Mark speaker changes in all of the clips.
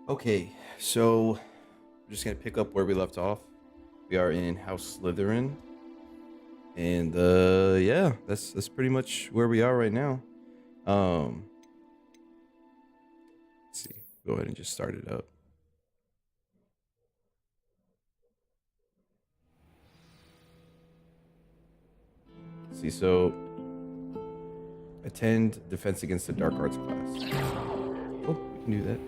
Speaker 1: Okay, so we're just gonna pick up where we left off. We are in House Slytherin, and yeah, that's pretty much where we are right now. Um, let's see, go ahead and just start it up. Let's see, so attend Defense Against the Dark Arts class. Oh, we can do that.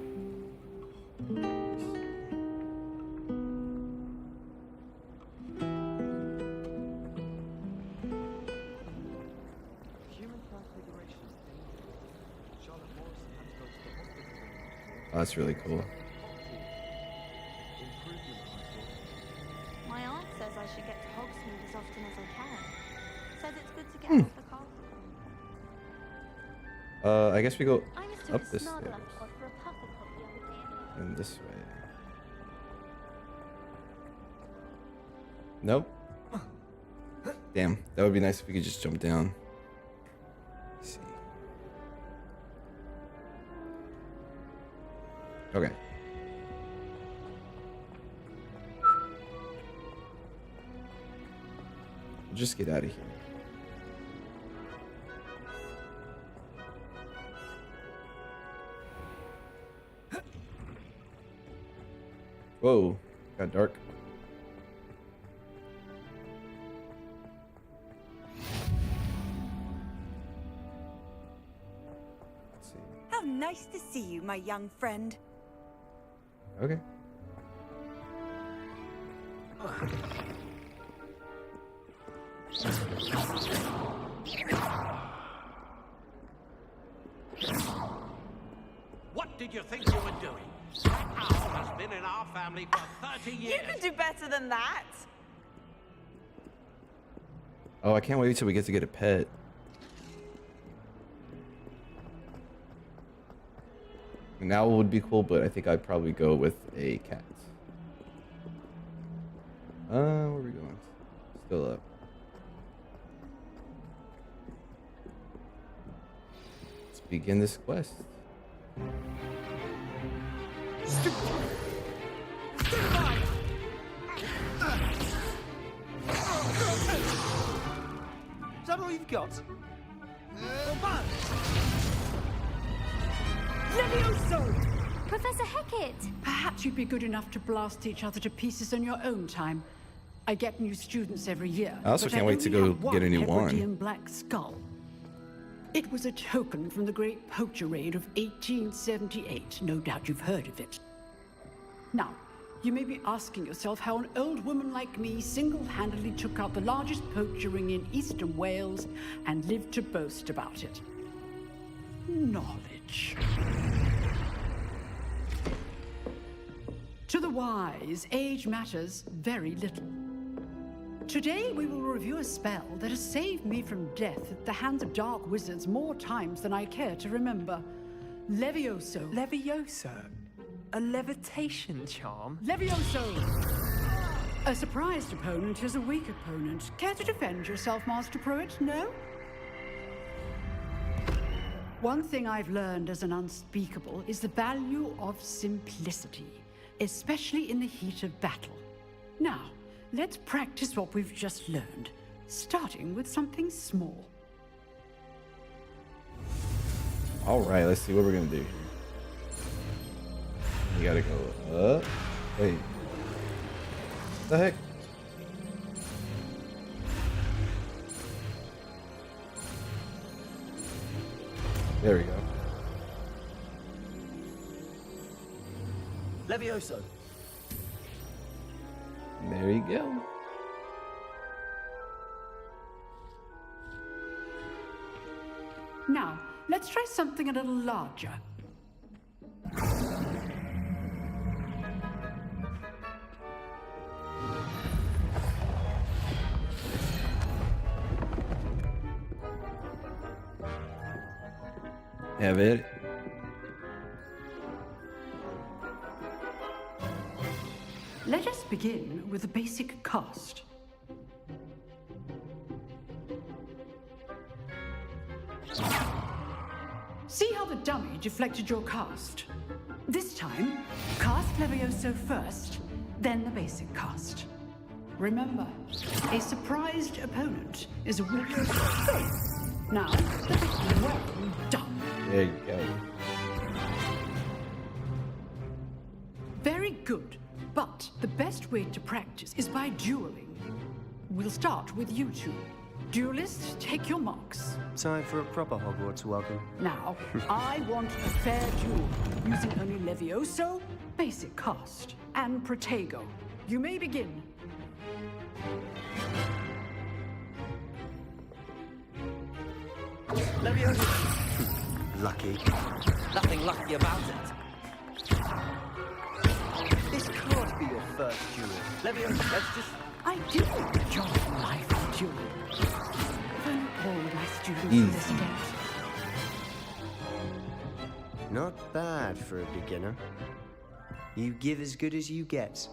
Speaker 1: Oh, that's really cool.
Speaker 2: My aunt says I should get to Hogsmeade as often as I can. Says it's good to get out of the cold.
Speaker 1: I guess we go
Speaker 2: I mistook
Speaker 1: up
Speaker 2: a
Speaker 1: this
Speaker 2: Snarl
Speaker 1: stairs
Speaker 2: for a Pufflepuff the other day.
Speaker 1: and this way. Nope. Damn, that would be nice if we could just jump down. Let's see. Okay. Just get out of here. Whoa, got dark. Let's see.
Speaker 3: How nice to see you, my young friend.
Speaker 1: Okay.
Speaker 4: What did you think you were doing? That owl has been in our family for 30 years.
Speaker 3: You can do better than that.
Speaker 1: Oh, I can't wait till we get to get a pet. An owl would be cool, but I think I'd probably go with a cat. Where are we going? Still up. Let's begin this quest.
Speaker 5: Is that all you've got?
Speaker 3: Levioso!
Speaker 2: Professor Hecat!
Speaker 6: Perhaps you'd be good enough to blast each other to pieces in your own time. I get new students every year.
Speaker 1: I also
Speaker 6: but
Speaker 1: can't wait to
Speaker 6: only
Speaker 1: go
Speaker 6: have
Speaker 1: get a new
Speaker 6: one
Speaker 1: wand.
Speaker 6: Hebridean black skull. It was a token from the Great Poacher Raid of 1878. No doubt you've heard of it. Now, you may be asking yourself how an old woman like me single-handedly took out the largest poacher ring in eastern Wales and lived to boast about it. Knowledge. To the wise, age matters very little. Today, we will review a spell that has saved me from death at the hands of dark wizards more times than I care to remember. Levioso.
Speaker 5: Levioso? A levitation charm?
Speaker 6: Levioso! A surprised opponent is a weak opponent. Care to defend yourself, Master Pruitt? No? One thing I've learned as an unspeakable is the value of simplicity, especially in the heat of battle. Now, let's practice what we've just learned, starting with something small.
Speaker 1: All right, let's see what we're gonna do here. We gotta go up. Wait. What the heck? There we go.
Speaker 5: Levioso.
Speaker 1: There you go.
Speaker 6: Now, let's try something a little larger.
Speaker 1: Have it.
Speaker 6: Let us begin with the basic cast. See how the dummy deflected your cast? This time, cast Levioso first, then the basic cast. Remember, a surprised opponent is a weakness. Now, well done.
Speaker 1: There you go.
Speaker 6: Very good, but the best way to practice is by dueling. We'll start with you two. Duelists, take your marks.
Speaker 7: Time for a proper Hogwarts welcome.
Speaker 6: Now, I want a fair duel, using only Levioso, basic cast, and Protego. You may begin.
Speaker 7: Levioso. Lucky.
Speaker 8: Nothing lucky about it.
Speaker 7: This can't be your first duel. Levioso, let's just...
Speaker 6: I do enjoy life dueling. If only all my students
Speaker 1: Easy.
Speaker 6: in this event.
Speaker 7: Not bad for a beginner. You give as good as you get.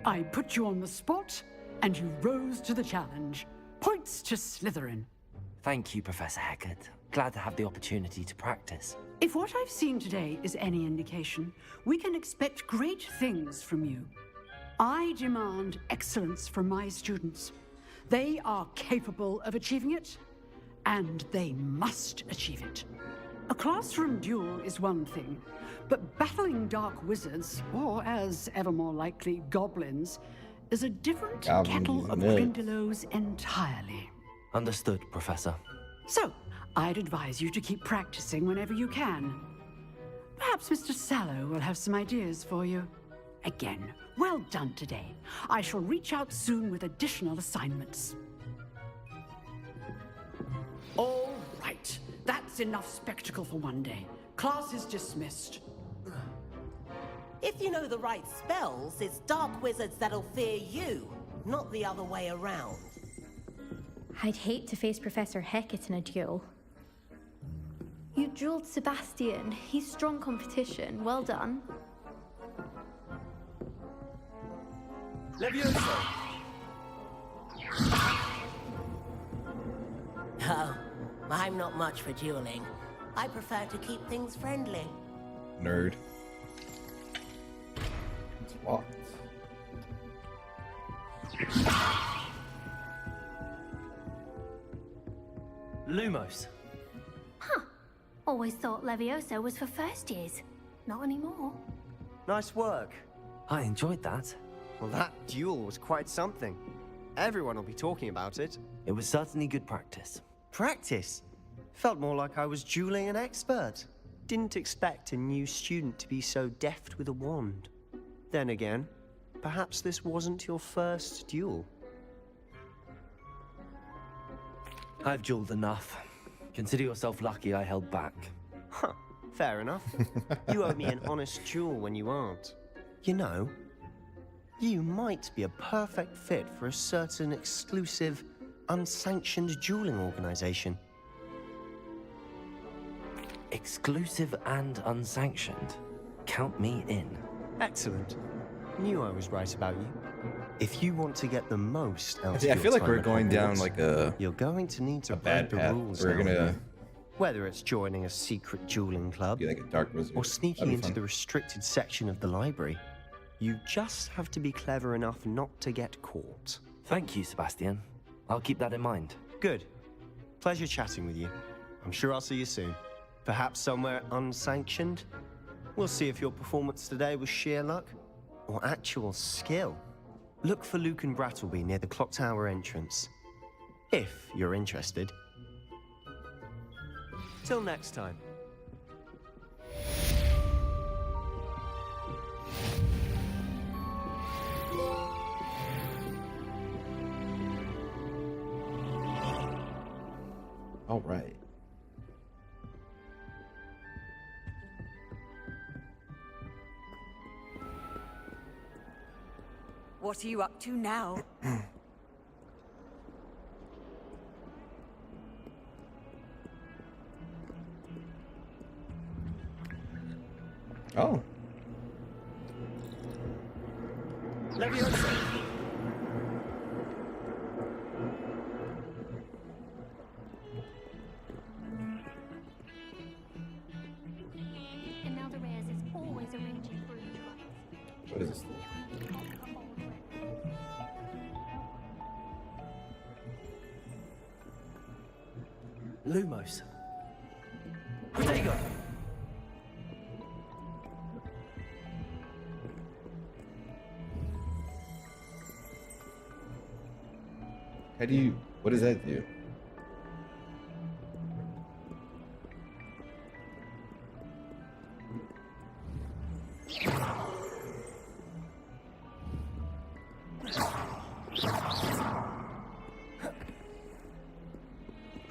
Speaker 6: I put you on the spot, and you rose to the challenge. Points to Slytherin.
Speaker 8: Thank you, Professor Hecat. Glad to have the opportunity to practice.
Speaker 6: If what I've seen today is any indication, we can expect great things from you. I demand excellence from my students. They are capable of achieving it, and they must achieve it. A classroom duel is one thing, but battling dark wizards, or as ever more likely, goblins, is a different
Speaker 1: Goblins
Speaker 6: kettle of
Speaker 1: nuts.
Speaker 6: Grindylows entirely.
Speaker 8: Understood, Professor.
Speaker 6: So, I'd advise you to keep practicing whenever you can. Perhaps Mr. Sallow will have some ideas for you. Again, well done today. I shall reach out soon with additional assignments. All right, that's enough spectacle for one day. Class is dismissed.
Speaker 9: If you know the right spells, it's dark wizards that'll fear you, not the other way around.
Speaker 2: I'd hate to face Professor Hecat in a duel. You dueled Sebastian. He's strong competition. Well done.
Speaker 7: Levioso.
Speaker 9: Oh, I'm not much for dueling. I prefer to keep things friendly.
Speaker 1: Nerd. It's locked.
Speaker 8: Lumos.
Speaker 2: Always thought Levioso was for first years. Not anymore.
Speaker 7: Nice work.
Speaker 8: I enjoyed that.
Speaker 7: Well, that duel was quite something. Everyone will be talking about it.
Speaker 8: It was certainly good practice.
Speaker 7: Practice? Felt more like I was dueling an expert. Didn't expect a new student to be so deft with a wand. Then again, perhaps this wasn't your first duel.
Speaker 8: I've dueled enough. Consider yourself lucky I held back.
Speaker 7: Huh, fair enough. You owe me an honest duel when you aren't. You know, you might be a perfect fit for a certain exclusive, unsanctioned dueling organization.
Speaker 8: Exclusive and unsanctioned. Count me in.
Speaker 7: Excellent. Knew I was right about you. If you want to get the most out of
Speaker 1: Yeah, I
Speaker 7: your
Speaker 1: feel like
Speaker 7: time
Speaker 1: we're
Speaker 7: at
Speaker 1: going down
Speaker 7: Hogwarts,
Speaker 1: like a
Speaker 7: you're going to need to
Speaker 1: bad
Speaker 7: break the
Speaker 1: path.
Speaker 7: rules.
Speaker 1: We're
Speaker 7: now and
Speaker 1: gonna
Speaker 7: then. Whether it's joining a secret dueling club
Speaker 1: be like a dark wizard.
Speaker 7: or sneaking
Speaker 1: That'd be
Speaker 7: into
Speaker 1: fun.
Speaker 7: the restricted section of the library, you just have to be clever enough not to get caught.
Speaker 8: Thank you, Sebastian. I'll keep that in mind.
Speaker 7: Good. Pleasure chatting with you. I'm sure I'll see you soon. Perhaps somewhere unsanctioned. We'll see if your performance today was sheer luck or actual skill. Look for Luke and Brattleby near the clock tower entrance. If you're interested. Till next time.
Speaker 1: All right.
Speaker 3: What are you up to now?
Speaker 1: Oh.
Speaker 7: Leviosa.
Speaker 8: Lumos. Protego!
Speaker 1: How do you... What does that do?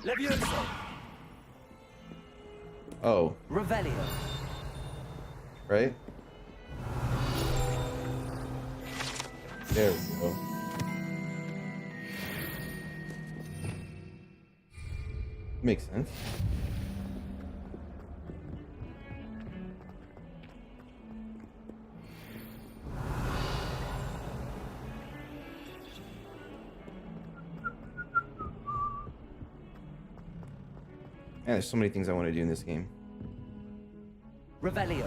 Speaker 8: Levioso!
Speaker 1: Oh,
Speaker 8: Revelio.
Speaker 1: right? There we go. Makes sense. Man, there's so many things I want to do in this game.
Speaker 8: Revelio.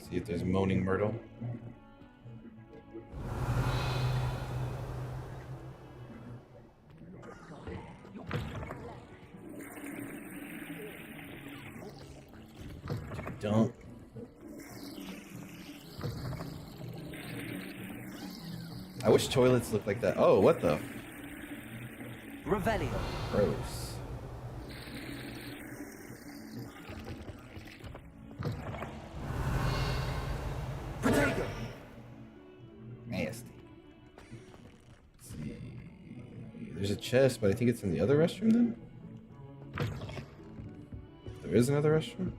Speaker 1: See if there's Moaning Myrtle. Don't. I wish toilets looked like that. Oh, what the?
Speaker 8: Revelio.
Speaker 1: Gross.
Speaker 8: Protego.
Speaker 1: Nasty. Let's see. There's a chest, but I think it's in the other restroom then? There is another restroom?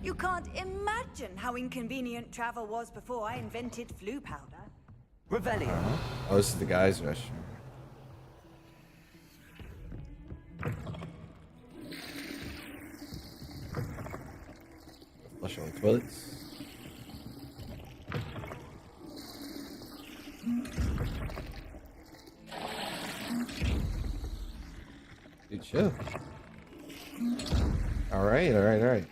Speaker 3: You can't imagine how inconvenient travel was before I invented flu powder.
Speaker 8: Revelio.
Speaker 1: Oh, this is the guy's restroom. Flush all the toilets. Dude, chill. Alright, alright, alright.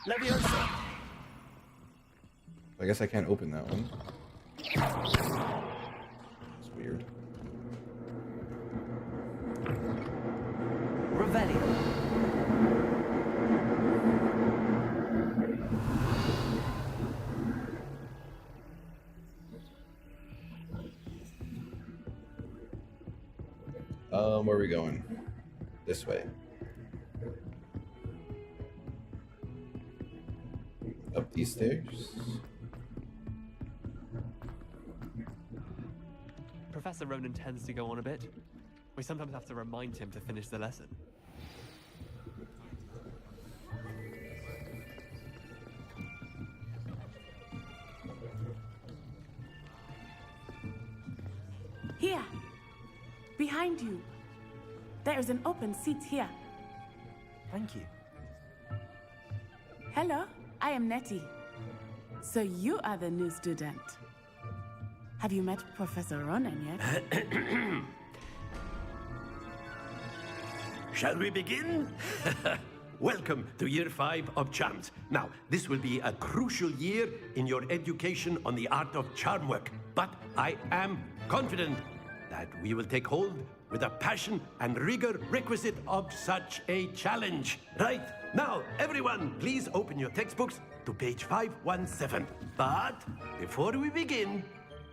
Speaker 8: Levioso.
Speaker 1: I guess I can't open that one. It's weird.
Speaker 8: Revelio.
Speaker 1: Where are we going? This way. Up these stairs.
Speaker 5: Professor Ronan tends to go on a bit. We sometimes have to remind him to finish the lesson.
Speaker 10: Here, behind you. There is an open seat here.
Speaker 8: Thank you.
Speaker 10: Hello, I am Nettie. So you are the new student. Have you met Professor Ronan yet?
Speaker 4: Shall we begin? Welcome to year 5 of charms. Now, this will be a crucial year in your education on the art of charm work, but I am confident that we will take hold with the passion and rigor requisite of such a challenge. Right, now, everyone, please open your textbooks to page 517. But before we begin,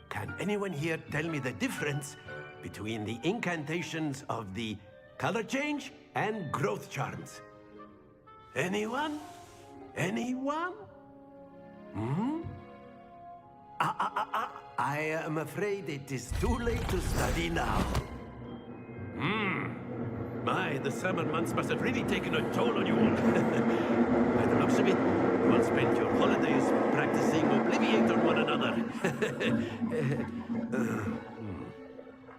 Speaker 4: can anyone here tell me the difference between the incantations of the color change and growth charms? Anyone? Anyone? I am afraid it is too late to study now. My, the summer months must have really taken a toll on you all. By the looks of it, you all spent your holidays practicing Obliviate on one another.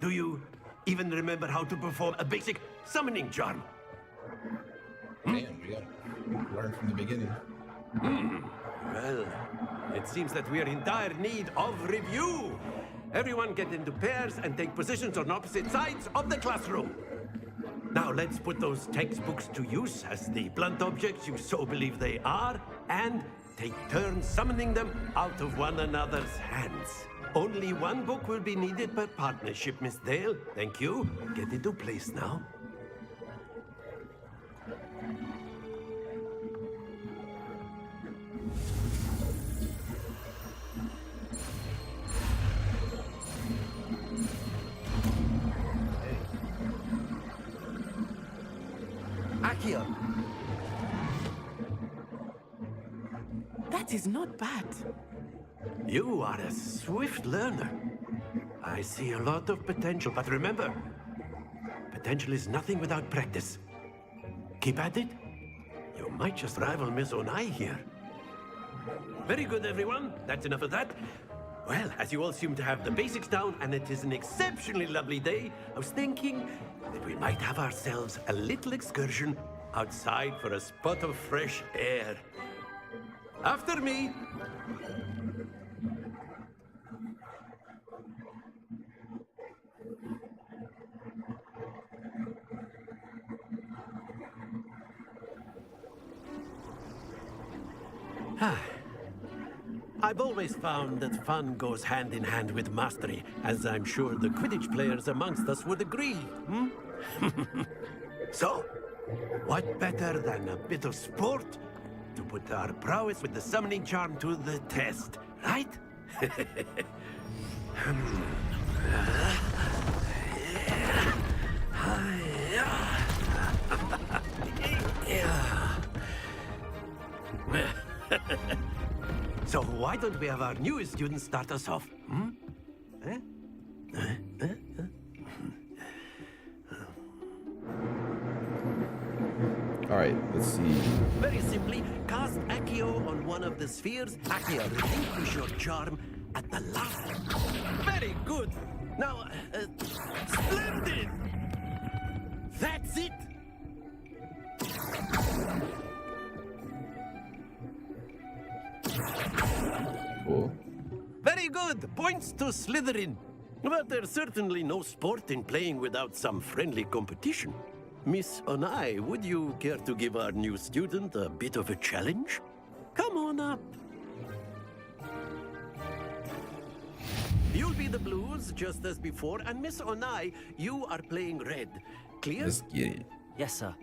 Speaker 4: Do you even remember how to perform a basic summoning charm?
Speaker 1: Damn, we gotta learn from the beginning.
Speaker 4: Well, it seems that we are in dire need of review. Everyone get into pairs and take positions on opposite sides of the classroom. Now let's put those textbooks to use as the blunt objects you so believe they are, and take turns summoning them out of one another's hands. Only one book will be needed per partnership, Miss Dale. Thank you. Get into place now.
Speaker 8: Accio!
Speaker 10: That is not bad.
Speaker 4: You are a swift learner. I see a lot of potential, but remember, potential is nothing without practice. Keep at it. You might just rival Miss Onai here. Very good, everyone. That's enough of that. Well, as you all seem to have the basics down, and it is an exceptionally lovely day, I was thinking that we might have ourselves a little excursion outside for a spot of fresh air. After me. I've always found that fun goes hand in hand with mastery, as I'm sure the Quidditch players amongst us would agree. So, what better than a bit of sport to put our prowess with the summoning charm to the test, right? So why don't we have our newest student start us off?
Speaker 1: All right, let's see.
Speaker 4: Very simply, cast Accio on one of the spheres. Accio, relinquish your charm at the last. Very good. Now, splendid. That's it.
Speaker 1: Cool.
Speaker 4: Very good. Points to Slytherin. But there's certainly no sport in playing without some friendly competition. Miss Onai, would you care to give our new student a bit of a challenge? Come on up. You'll be the blues, just as before, and Miss Onai, you are playing red. Clear?
Speaker 1: Let's get it.
Speaker 8: Yes, sir.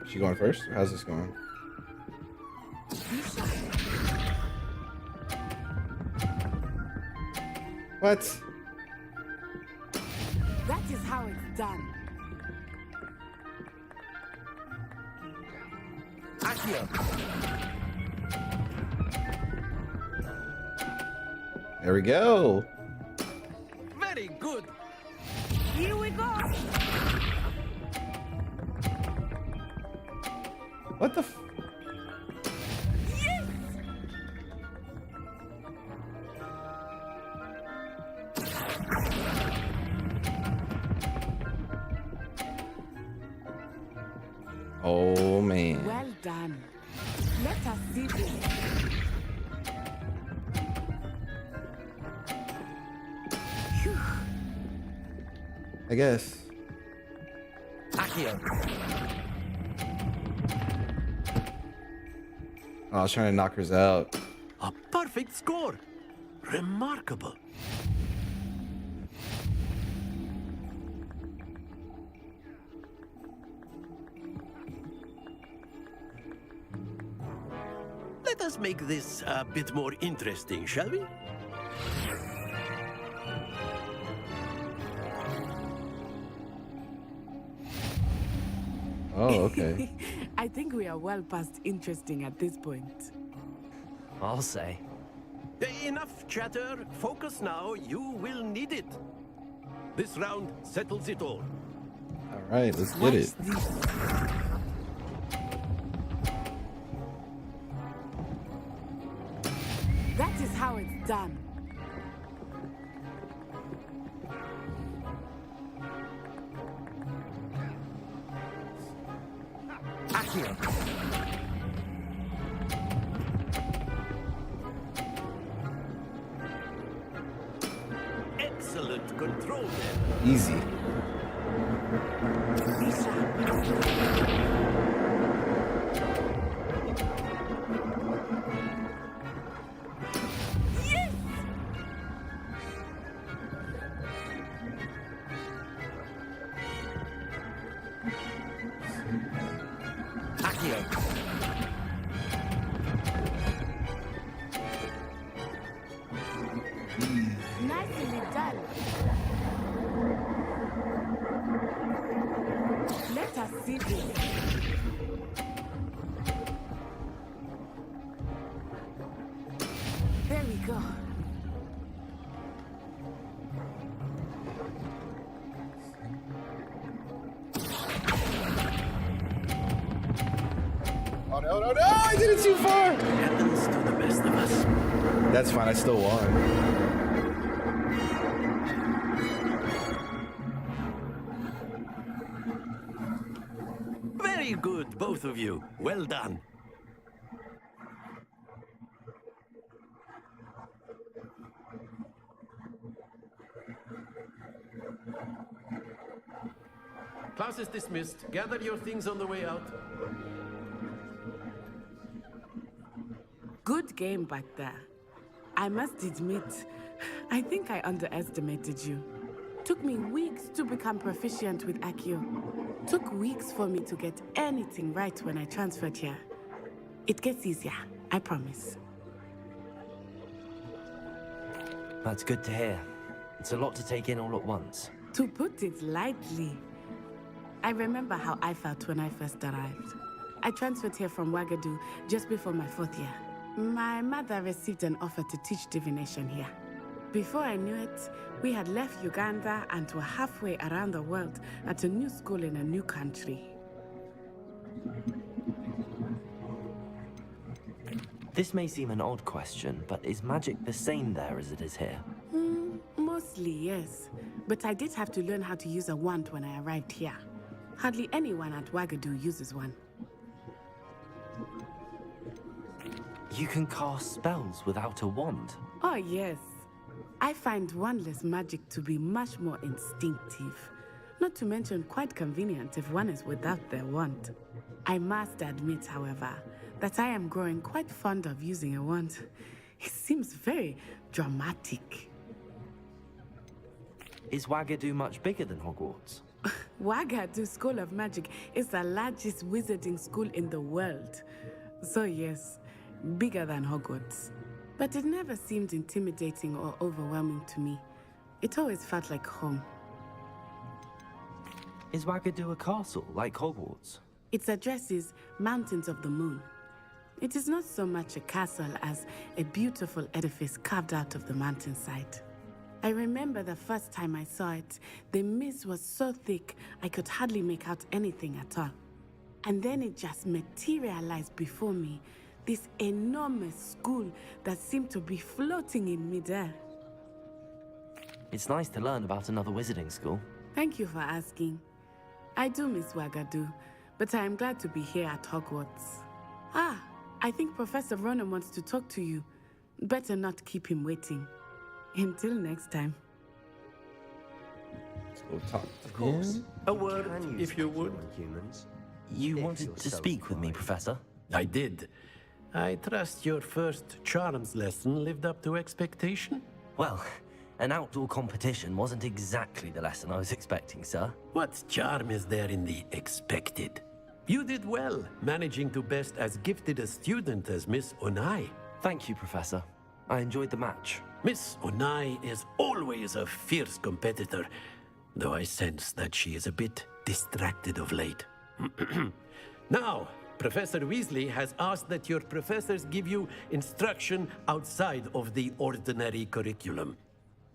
Speaker 1: She going first? How's this going? What?
Speaker 10: That is how it's done.
Speaker 8: Accio!
Speaker 1: There we go.
Speaker 4: Very good.
Speaker 9: Here we go.
Speaker 1: What the f-
Speaker 9: Yes!
Speaker 1: Oh, man.
Speaker 10: Well done. Let us see this. Phew.
Speaker 1: I guess.
Speaker 8: Accio!
Speaker 1: Oh, I was trying to knock hers out.
Speaker 4: A perfect score. Remarkable. Let us make this a bit more interesting, shall we?
Speaker 1: Oh, okay.
Speaker 10: I think we are well past interesting at this point.
Speaker 8: I'll say.
Speaker 4: Enough chatter. Focus now. You will need it. This round settles it all.
Speaker 1: All right, let's get it.
Speaker 10: What's this?
Speaker 6: That is how it's done.
Speaker 4: excellent control there.
Speaker 1: Easy.
Speaker 10: Nicely done. Let us see this. There we go.
Speaker 1: Oh no, no, no! I did it too far!
Speaker 4: Happens to the best of us.
Speaker 1: That's fine, I still won.
Speaker 4: Very good, both of you. Well done. Class is dismissed. Gather your things on the way out.
Speaker 10: Good game back there. I must admit, I think I underestimated you. Took me weeks to become proficient with Accio. Took weeks for me to get anything right when I transferred here. It gets easier, I promise.
Speaker 8: That's good to hear. It's a lot to take in all at once.
Speaker 10: To put it lightly, I remember how I felt when I first arrived. I transferred here from Ouagadougou just before my 4th year. My mother received an offer to teach divination here. Before I knew it, we had left Uganda and were halfway around the world at a new school in a new country.
Speaker 8: This may seem an odd question, but is magic the same there as it is here?
Speaker 10: Mostly, yes. But I did have to learn how to use a wand when I arrived here. Hardly anyone at Ouagadougou uses one.
Speaker 8: You can cast spells without a wand?
Speaker 10: Oh, yes. I find wandless magic to be much more instinctive. Not to mention quite convenient if one is without their wand. I must admit, however, that I am growing quite fond of using a wand. It seems very dramatic.
Speaker 8: Is Ouagadougou much bigger than Hogwarts?
Speaker 10: Ouagadougou School of Magic is the largest wizarding school in the world. So yes, bigger than Hogwarts. But it never seemed intimidating or overwhelming to me. It always felt like home.
Speaker 8: Is Ouagadougou a castle, like Hogwarts?
Speaker 10: Its address is Mountains of the Moon. It is not so much a castle as a beautiful edifice carved out of the mountainside. I remember the first time I saw it, the mist was so thick I could hardly make out anything at all. And then it just materialized before me, this enormous school that seemed to be floating in midair.
Speaker 8: It's nice to learn about another wizarding school.
Speaker 10: Thank you for asking. I do miss Ouagadougou, but I am glad to be here at Hogwarts. Ah, I think Professor Ronan wants to talk to you. Better not keep him waiting. Until next time.
Speaker 1: Let's go talk to
Speaker 7: Of course.
Speaker 1: him.
Speaker 4: A word, if you would.
Speaker 7: Humans.
Speaker 8: You
Speaker 7: If
Speaker 8: wanted
Speaker 7: you're
Speaker 8: to
Speaker 7: so
Speaker 8: speak with me,
Speaker 7: inclined.
Speaker 8: Professor?
Speaker 4: I did. I trust your first charms lesson lived up to expectation?
Speaker 8: Well, an outdoor competition wasn't exactly the lesson I was expecting, sir.
Speaker 4: What charm is there in the expected? You did well, managing to best as gifted a student as Miss Onai.
Speaker 8: Thank you, Professor. I enjoyed the match.
Speaker 4: Miss Onai is always a fierce competitor, though I sense that she is a bit distracted of late. Now, Professor Weasley has asked that your professors give you instruction outside of the ordinary curriculum.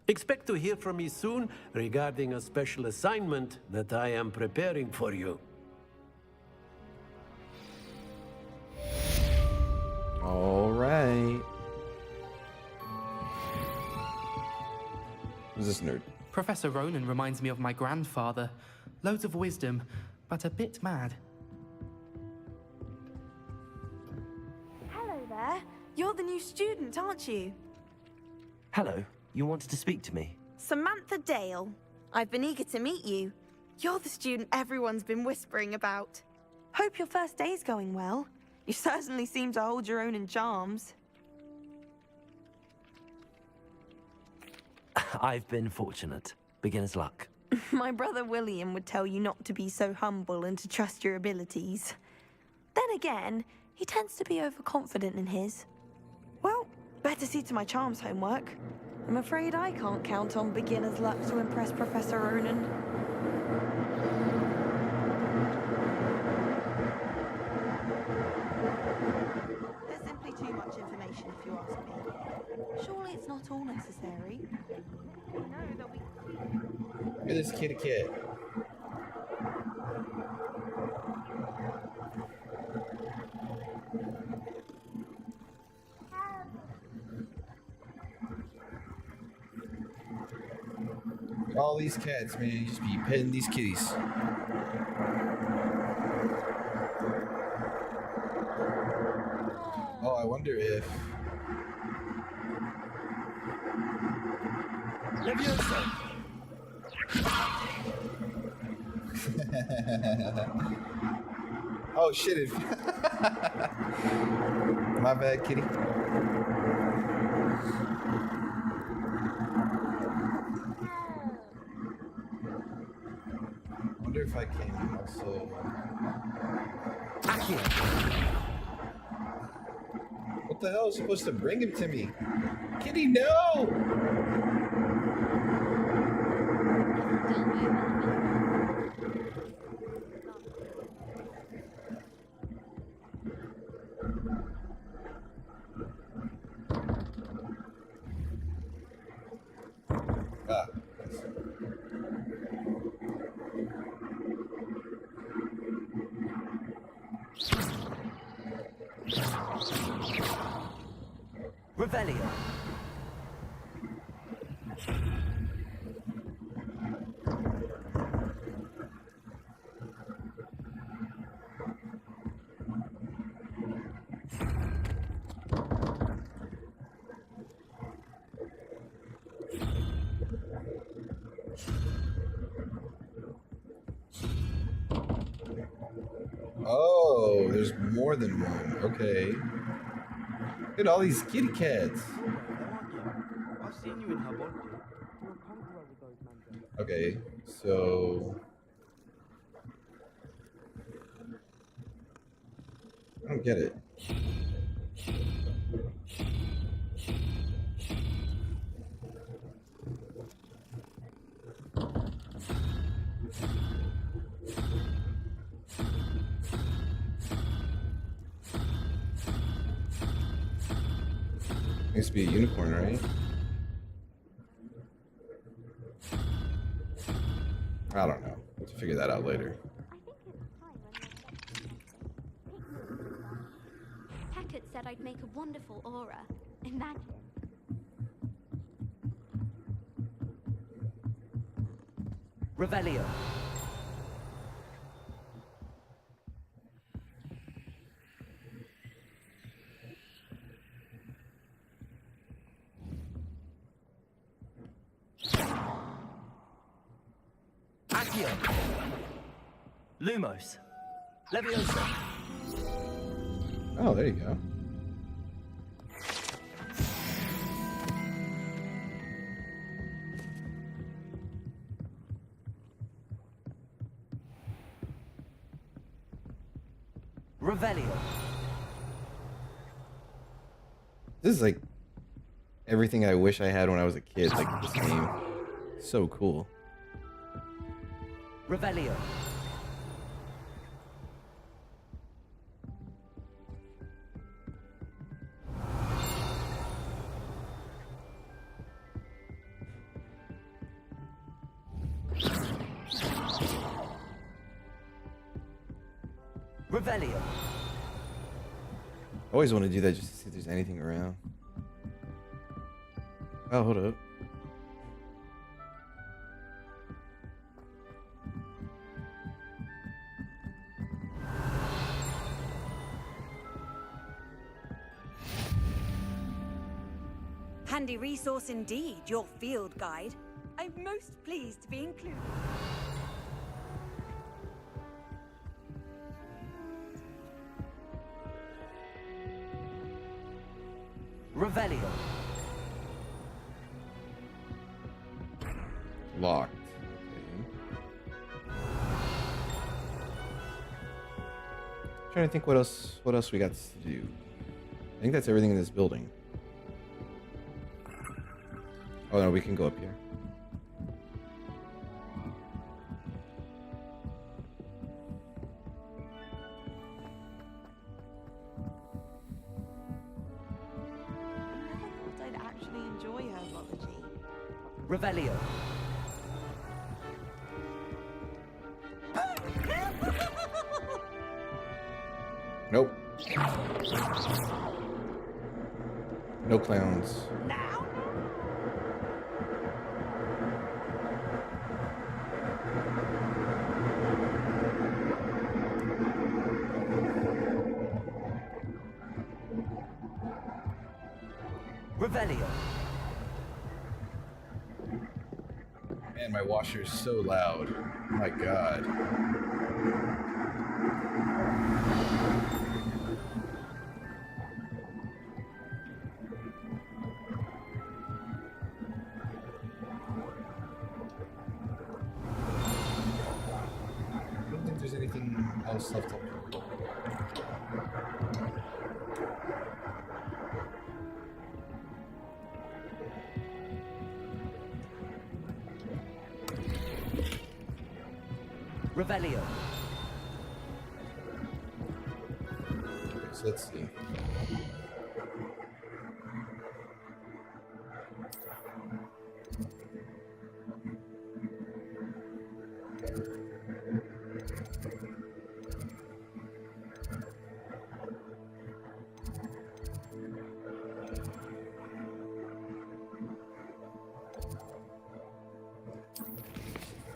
Speaker 4: Expect to hear from me soon regarding a special assignment that I am preparing for you.
Speaker 1: All right. Who's this nerd?
Speaker 11: Professor Ronan reminds me of my grandfather. Loads of wisdom, but a bit mad.
Speaker 12: Hello there. You're the new student, aren't you?
Speaker 8: Hello, you wanted to speak to me?
Speaker 12: Samantha Dale. I've been eager to meet you. You're the student everyone's been whispering about. Hope your first day's going well. You certainly seem to hold your own in charms.
Speaker 8: I've been fortunate. Beginner's luck.
Speaker 12: My brother William would tell you not to be so humble and to trust your abilities. Then again, he tends to be overconfident in his. Well, better see to my charms homework. I'm afraid I can't count on beginner's luck to impress Professor Ronan. There's simply too much information if you ask me. Surely it's not all necessary. We know that we...
Speaker 1: Look at this kitty cat. All these cats, man, you just be petting these kitties. Oh, I wonder if... Oh shit! My bad, kitty. I wonder if I can also. What the hell is supposed to bring him to me? Kitty, no! Ah.
Speaker 8: Revelio.
Speaker 1: Oh, there's more than one. Okay. Look at all these kitty cats.
Speaker 13: I've seen you in her body.
Speaker 1: Okay, so I don't get it. Needs to be a unicorn, right? I don't know. We'll figure that out later.
Speaker 2: Hackett said I'd make a wonderful aura. Imagine.
Speaker 8: Revelio. Accio. Lumos. Leviosa.
Speaker 1: Oh, there you go.
Speaker 8: Revelio.
Speaker 1: This is like everything I wish I had when I was a kid. Like this game, so cool.
Speaker 8: Revelio. Revelio.
Speaker 1: Always want to do that just to see if there's anything around. Oh, hold up.
Speaker 3: Handy resource indeed, your field guide. I'm most pleased to be included.
Speaker 8: Revelio.
Speaker 1: Locked. Trying to think what else we got to do. I think that's everything in this building. Oh no, we can go up here.
Speaker 12: I never thought I'd actually enjoy herbology.
Speaker 8: Revelio.
Speaker 1: Nope. No clowns.
Speaker 3: Now?
Speaker 8: Revelio.
Speaker 1: Man, my washer's so loud. My God. I don't think there's anything else left up here.
Speaker 8: Revelio.
Speaker 1: Okay, so let's see.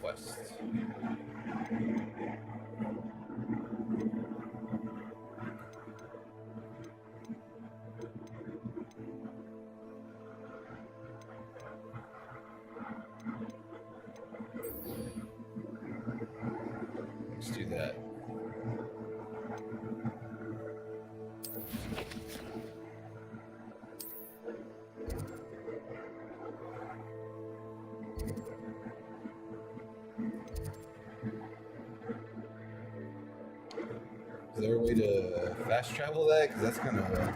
Speaker 1: Quest. Let's do that. Is there a way to fast travel that? Because that's kind of far.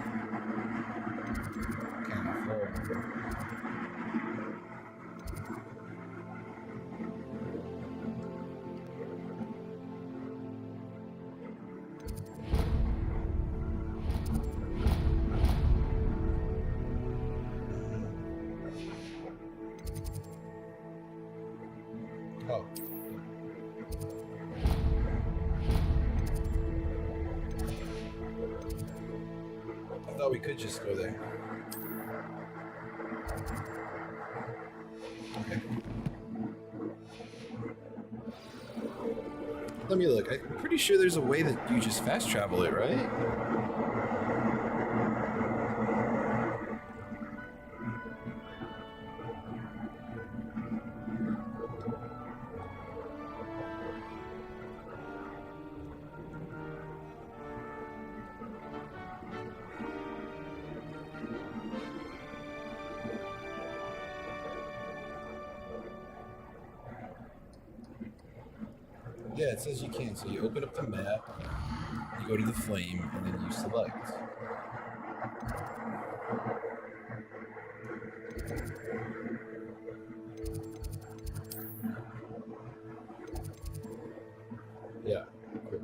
Speaker 1: Oh. I thought we could just go there. Okay. Let me look. I'm pretty sure there's a way that you just fast travel it, right? Yeah, it says you can. So you open up the map, you go to the flame, and then you select. Yeah, cool.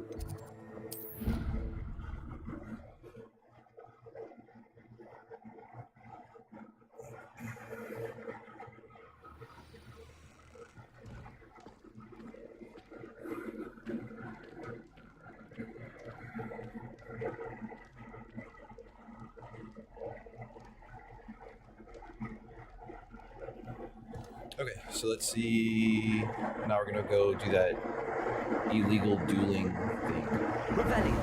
Speaker 1: Okay, so let's see. Now we're gonna go do that illegal dueling thing.
Speaker 8: Revelio.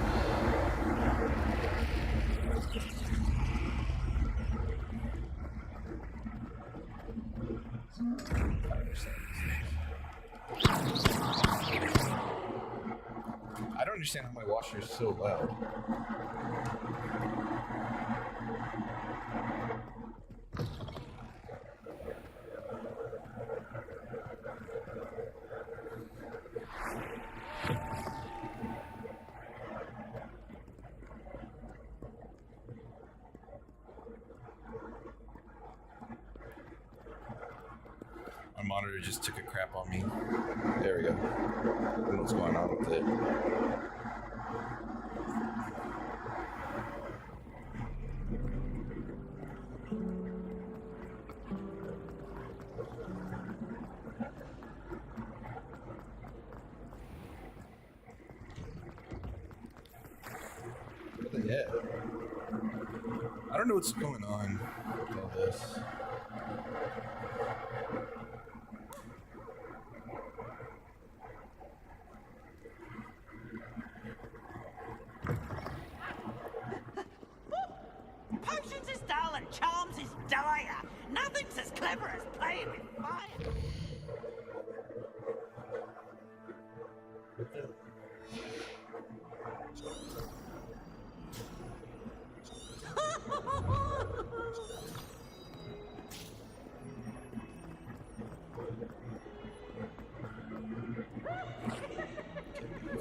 Speaker 1: I don't understand how my washer is so loud. My monitor just took a crap on me. There we go. I don't know what's going on with it. What the heck? I don't know what's going on with all this.
Speaker 14: Potions is dull and charms is dire. Nothing's as clever as playing with fire.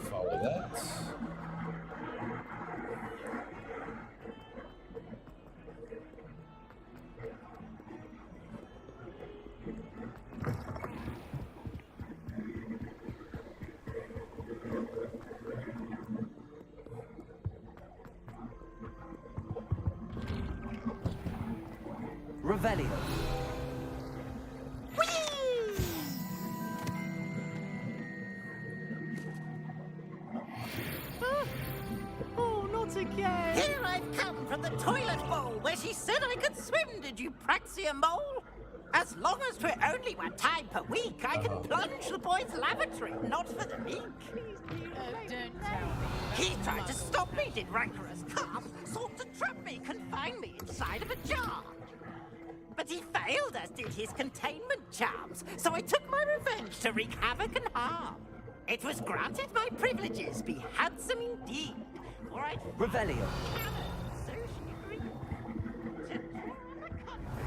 Speaker 1: Follow that.
Speaker 8: Revelio.
Speaker 14: Oh, not again! Here I've come from the toilet bowl where she said I could swim, did you praxia mole? As long as 'twere only one time per week, I can plunge the boy's lavatory, not for the meek.
Speaker 15: Don't tell me.
Speaker 14: He tried to stop me, did rancorous calf, sought to trap me, confine me inside of a jar. But he failed, as did his containment charms, so I took my revenge to wreak havoc and harm. It was granted my privileges be handsome indeed, for I'd
Speaker 8: Revelio.
Speaker 14: so she agreed to tour the country.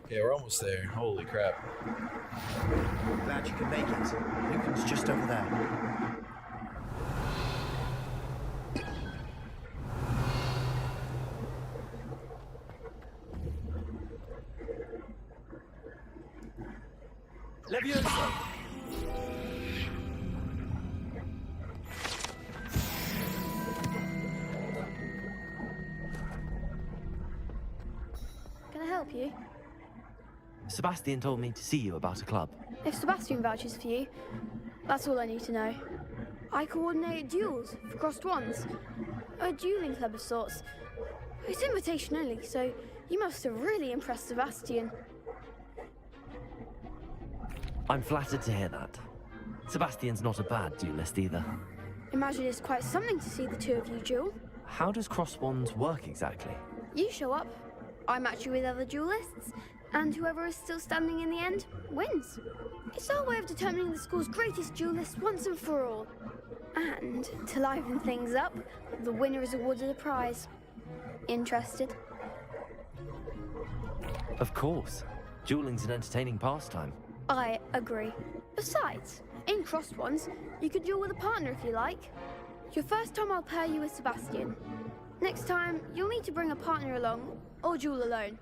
Speaker 1: Yeah, we're almost there. Holy crap.
Speaker 7: Glad you could make it. Lincoln's just over there.
Speaker 8: Levioso.
Speaker 2: Can I help you?
Speaker 8: Sebastian told me to see you about a club.
Speaker 2: If Sebastian vouches for you, that's all I need to know. I coordinate duels for crossed wands. A dueling club of sorts. It's invitation only, so you must have really impressed Sebastian.
Speaker 8: I'm flattered to hear that. Sebastian's not a bad duelist either.
Speaker 2: Imagine it's quite something to see the two of you duel.
Speaker 8: How does cross wands work exactly?
Speaker 2: You show up, I match you with other duelists, and whoever is still standing in the end wins. It's our way of determining the school's greatest duelist once and for all. And to liven things up, the winner is awarded a prize. Interested?
Speaker 8: Of course. Dueling's an entertaining pastime.
Speaker 2: I agree. Besides, in crossed ones, you could duel with a partner if you like. Your first time I'll pair you with Sebastian. Next time, you'll need to bring a partner along, or duel alone.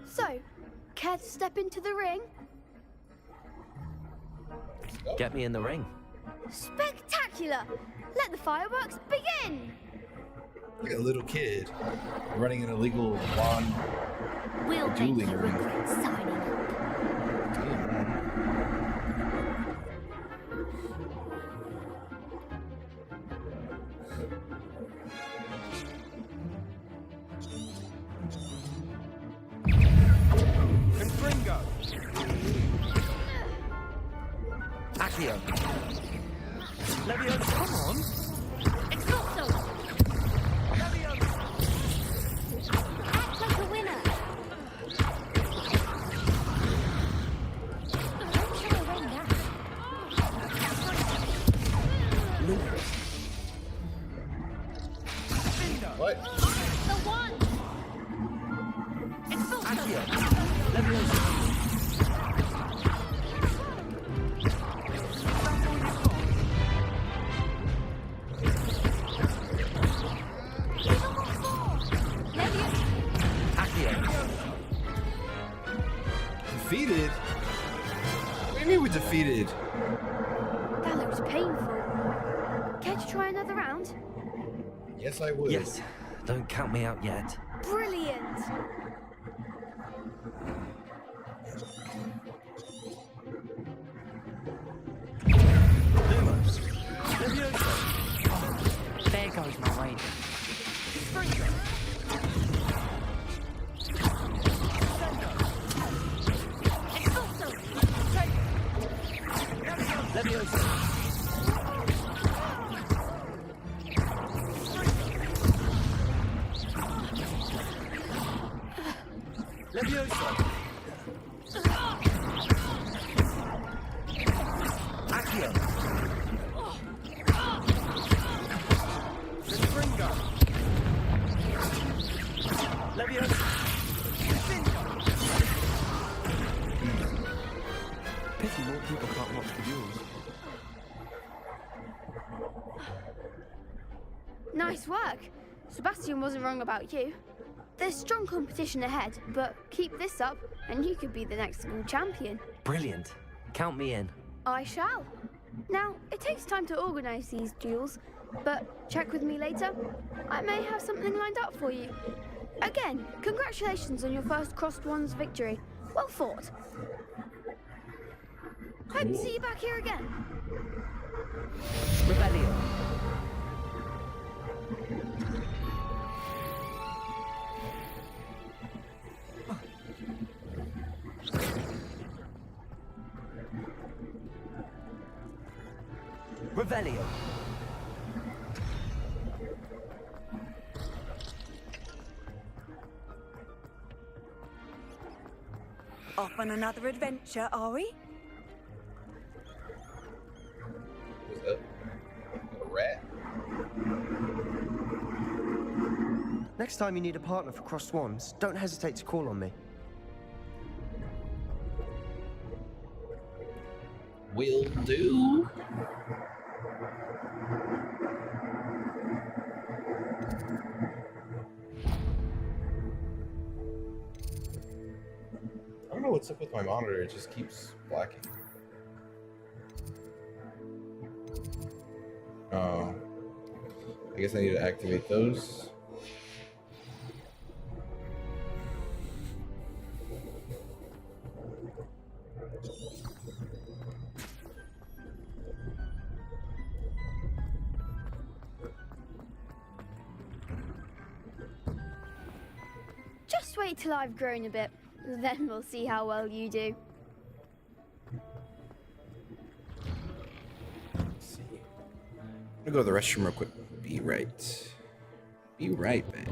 Speaker 2: So, care to step into the ring?
Speaker 8: Get me in the ring.
Speaker 2: Spectacular! Let the fireworks begin!
Speaker 1: Like a little kid running an illegal wand
Speaker 2: We'll make
Speaker 1: dueling
Speaker 2: you
Speaker 1: ring.
Speaker 2: regret signing up.
Speaker 13: Confringo.
Speaker 8: Accio. Leviosa, come on.
Speaker 2: It's not so. Act like a winner. Don't try to win now.
Speaker 1: What?
Speaker 2: The one. It's not so.
Speaker 8: Leviosa.
Speaker 1: Defeated? What do you mean we're defeated?
Speaker 2: That looks painful. Care to try another round?
Speaker 1: Yes, I would.
Speaker 8: Yes. Don't count me out yet.
Speaker 2: Brilliant.
Speaker 8: Lumos. Leviosa. There goes my rain. Leviosa. Leviosa. Accio. Stringa. Leviosa. Pity more people can't watch the duels.
Speaker 2: Nice work. Sebastian wasn't wrong about you. There's strong competition ahead, but keep this up and you could be the next school champion.
Speaker 8: Brilliant. Count me in.
Speaker 2: I shall. Now, it takes time to organise these duels, but check with me later. I may have something lined up for you. Again, congratulations on your first Crossed Wands victory. Well fought. Hope to see you back here again.
Speaker 8: Rebellion. Revelio.
Speaker 3: Off on another adventure, are we?
Speaker 1: What's up? A rat?
Speaker 7: Next time you need a partner for Crossed Swans, don't hesitate to call on me.
Speaker 1: Will do. I don't know what's up with my monitor, it just keeps blacking. Oh. I guess I need to activate those.
Speaker 2: Just wait till I've grown a bit, then we'll see how well you do.
Speaker 1: Let's see. I'm gonna go to the restroom real quick. Be right. Be right back.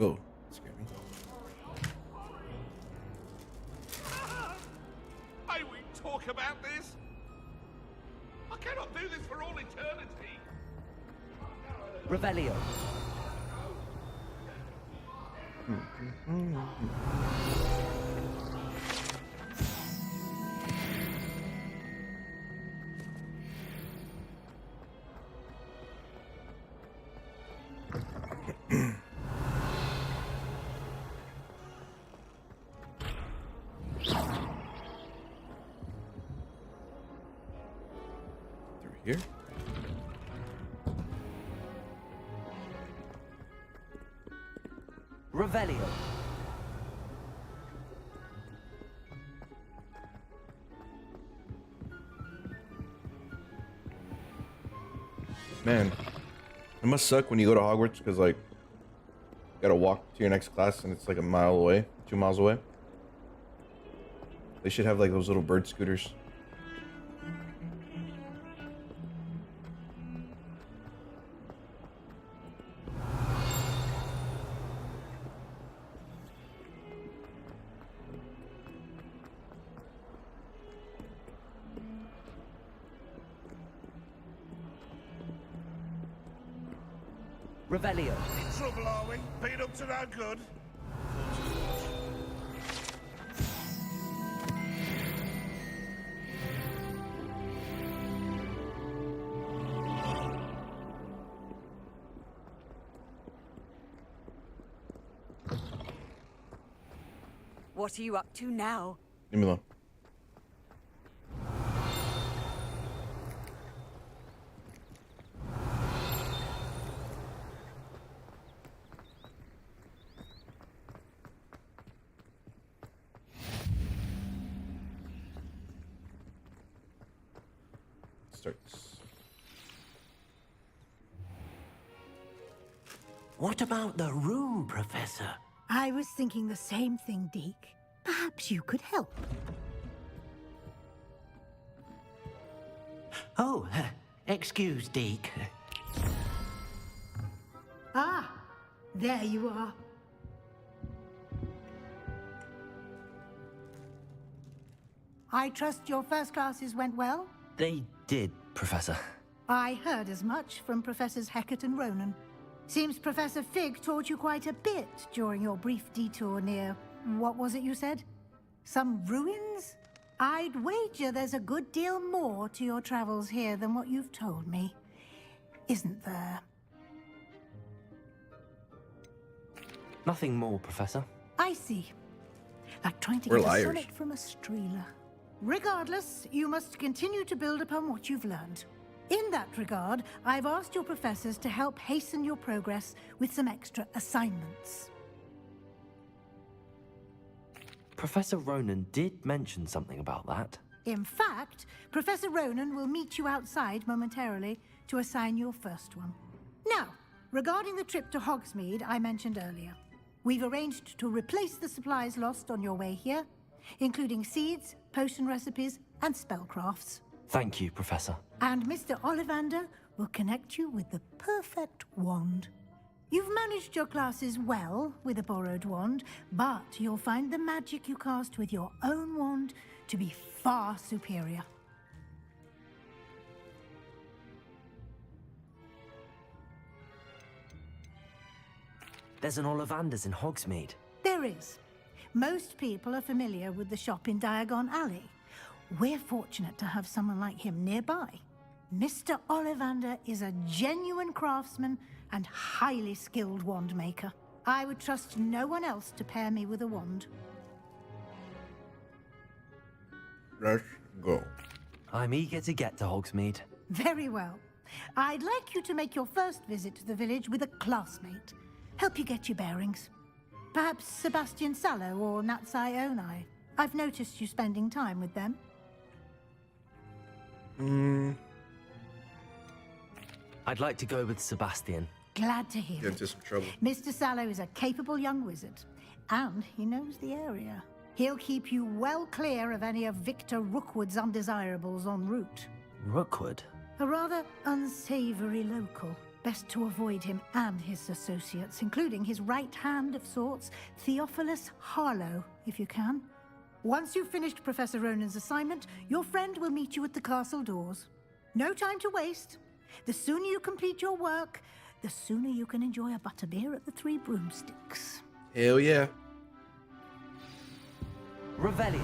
Speaker 1: Oh, scared me.
Speaker 16: May we talk about this? I cannot do this for all eternity.
Speaker 8: Revelio.
Speaker 1: Through here.
Speaker 8: Revelio.
Speaker 1: Man, it must suck when you go to Hogwarts because, like, you gotta walk to your next class and it's like a mile away, 2 miles away. They should have like those little bird scooters.
Speaker 8: Revelio.
Speaker 16: In trouble, are we? Been up to no good?
Speaker 3: What are you up to now?
Speaker 1: Leave me alone. Starts.
Speaker 14: What about the room, Professor?
Speaker 17: I was thinking the same thing, Deke. Perhaps you could help.
Speaker 14: Oh, excuse, Deke.
Speaker 17: Ah, there you are. I trust your first classes went well?
Speaker 8: They did, Professor.
Speaker 17: I heard as much from Professors Hecat and Ronan. Seems Professor Fig taught you quite a bit during your brief detour near... what was it you said? Some ruins? I'd wager there's a good deal more to your travels here than what you've told me. Isn't there?
Speaker 8: Nothing more, Professor.
Speaker 17: I see. Like trying to
Speaker 1: We're
Speaker 17: get
Speaker 1: liars.
Speaker 17: a sonnet from a streeler. Regardless, you must continue to build upon what you've learned. In that regard, I've asked your professors to help hasten your progress with some extra assignments.
Speaker 8: Professor Ronan did mention something about that.
Speaker 17: In fact, Professor Ronan will meet you outside momentarily to assign your first one. Now, regarding the trip to Hogsmeade I mentioned earlier, we've arranged to replace the supplies lost on your way here, including seeds, potion recipes, and spellcrafts.
Speaker 8: Thank you, Professor.
Speaker 17: And Mr. Ollivander will connect you with the perfect wand. You've managed your classes well with a borrowed wand, but you'll find the magic you cast with your own wand to be far superior.
Speaker 8: There's an Ollivander's in Hogsmeade.
Speaker 17: There is. Most people are familiar with the shop in Diagon Alley. We're fortunate to have someone like him nearby. Mr. Ollivander is a genuine craftsman and highly skilled wand maker. I would trust no one else to pair me with a wand.
Speaker 1: Let's go.
Speaker 8: I'm eager to get to Hogsmeade.
Speaker 17: Very well. I'd like you to make your first visit to the village with a classmate. Help you get your bearings. Perhaps Sebastian Sallow or Natsai Onai. I've noticed you spending time with them.
Speaker 8: I'd like to go with Sebastian.
Speaker 17: Glad to hear
Speaker 1: Get into
Speaker 17: it.
Speaker 1: some trouble.
Speaker 17: Mr. Sallow is a capable young wizard, and he knows the area. He'll keep you well clear of any of Victor Rookwood's undesirables en route.
Speaker 8: Rookwood?
Speaker 17: A rather unsavory local. Best to avoid him and his associates, including his right hand of sorts, Theophilus Harlow, if you can. Once you've finished Professor Ronan's assignment, your friend will meet you at the castle doors. No time to waste. The sooner you complete your work, the sooner you can enjoy a butterbeer at the Three Broomsticks.
Speaker 1: Hell yeah.
Speaker 8: Revelio.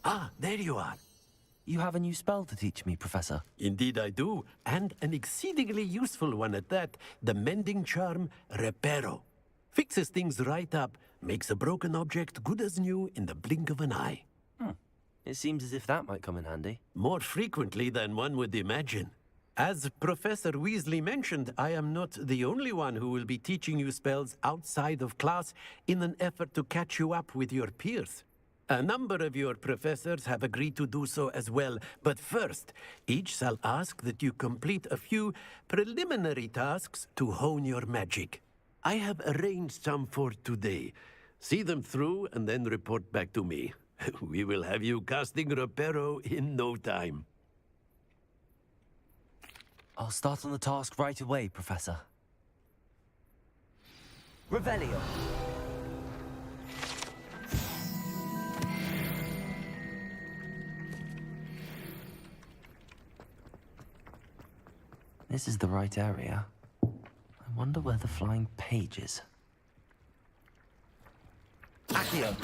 Speaker 4: Ah, there you are.
Speaker 8: You have a new spell to teach me, Professor.
Speaker 4: Indeed I do, and an exceedingly useful one at that. The mending charm, Reparo. Fixes things right up, makes a broken object good as new in the blink of an eye.
Speaker 8: It seems as if that might come in handy.
Speaker 4: More frequently than one would imagine. As Professor Weasley mentioned, I am not the only one who will be teaching you spells outside of class in an effort to catch you up with your peers. A number of your professors have agreed to do so as well, but first, each shall ask that you complete a few preliminary tasks to hone your magic. I have arranged some for today. See them through and then report back to me. We will have you casting Reparo in no time.
Speaker 8: I'll start on the task right away, Professor. Revelio. This is the right area. I wonder where the flying page is. Accio.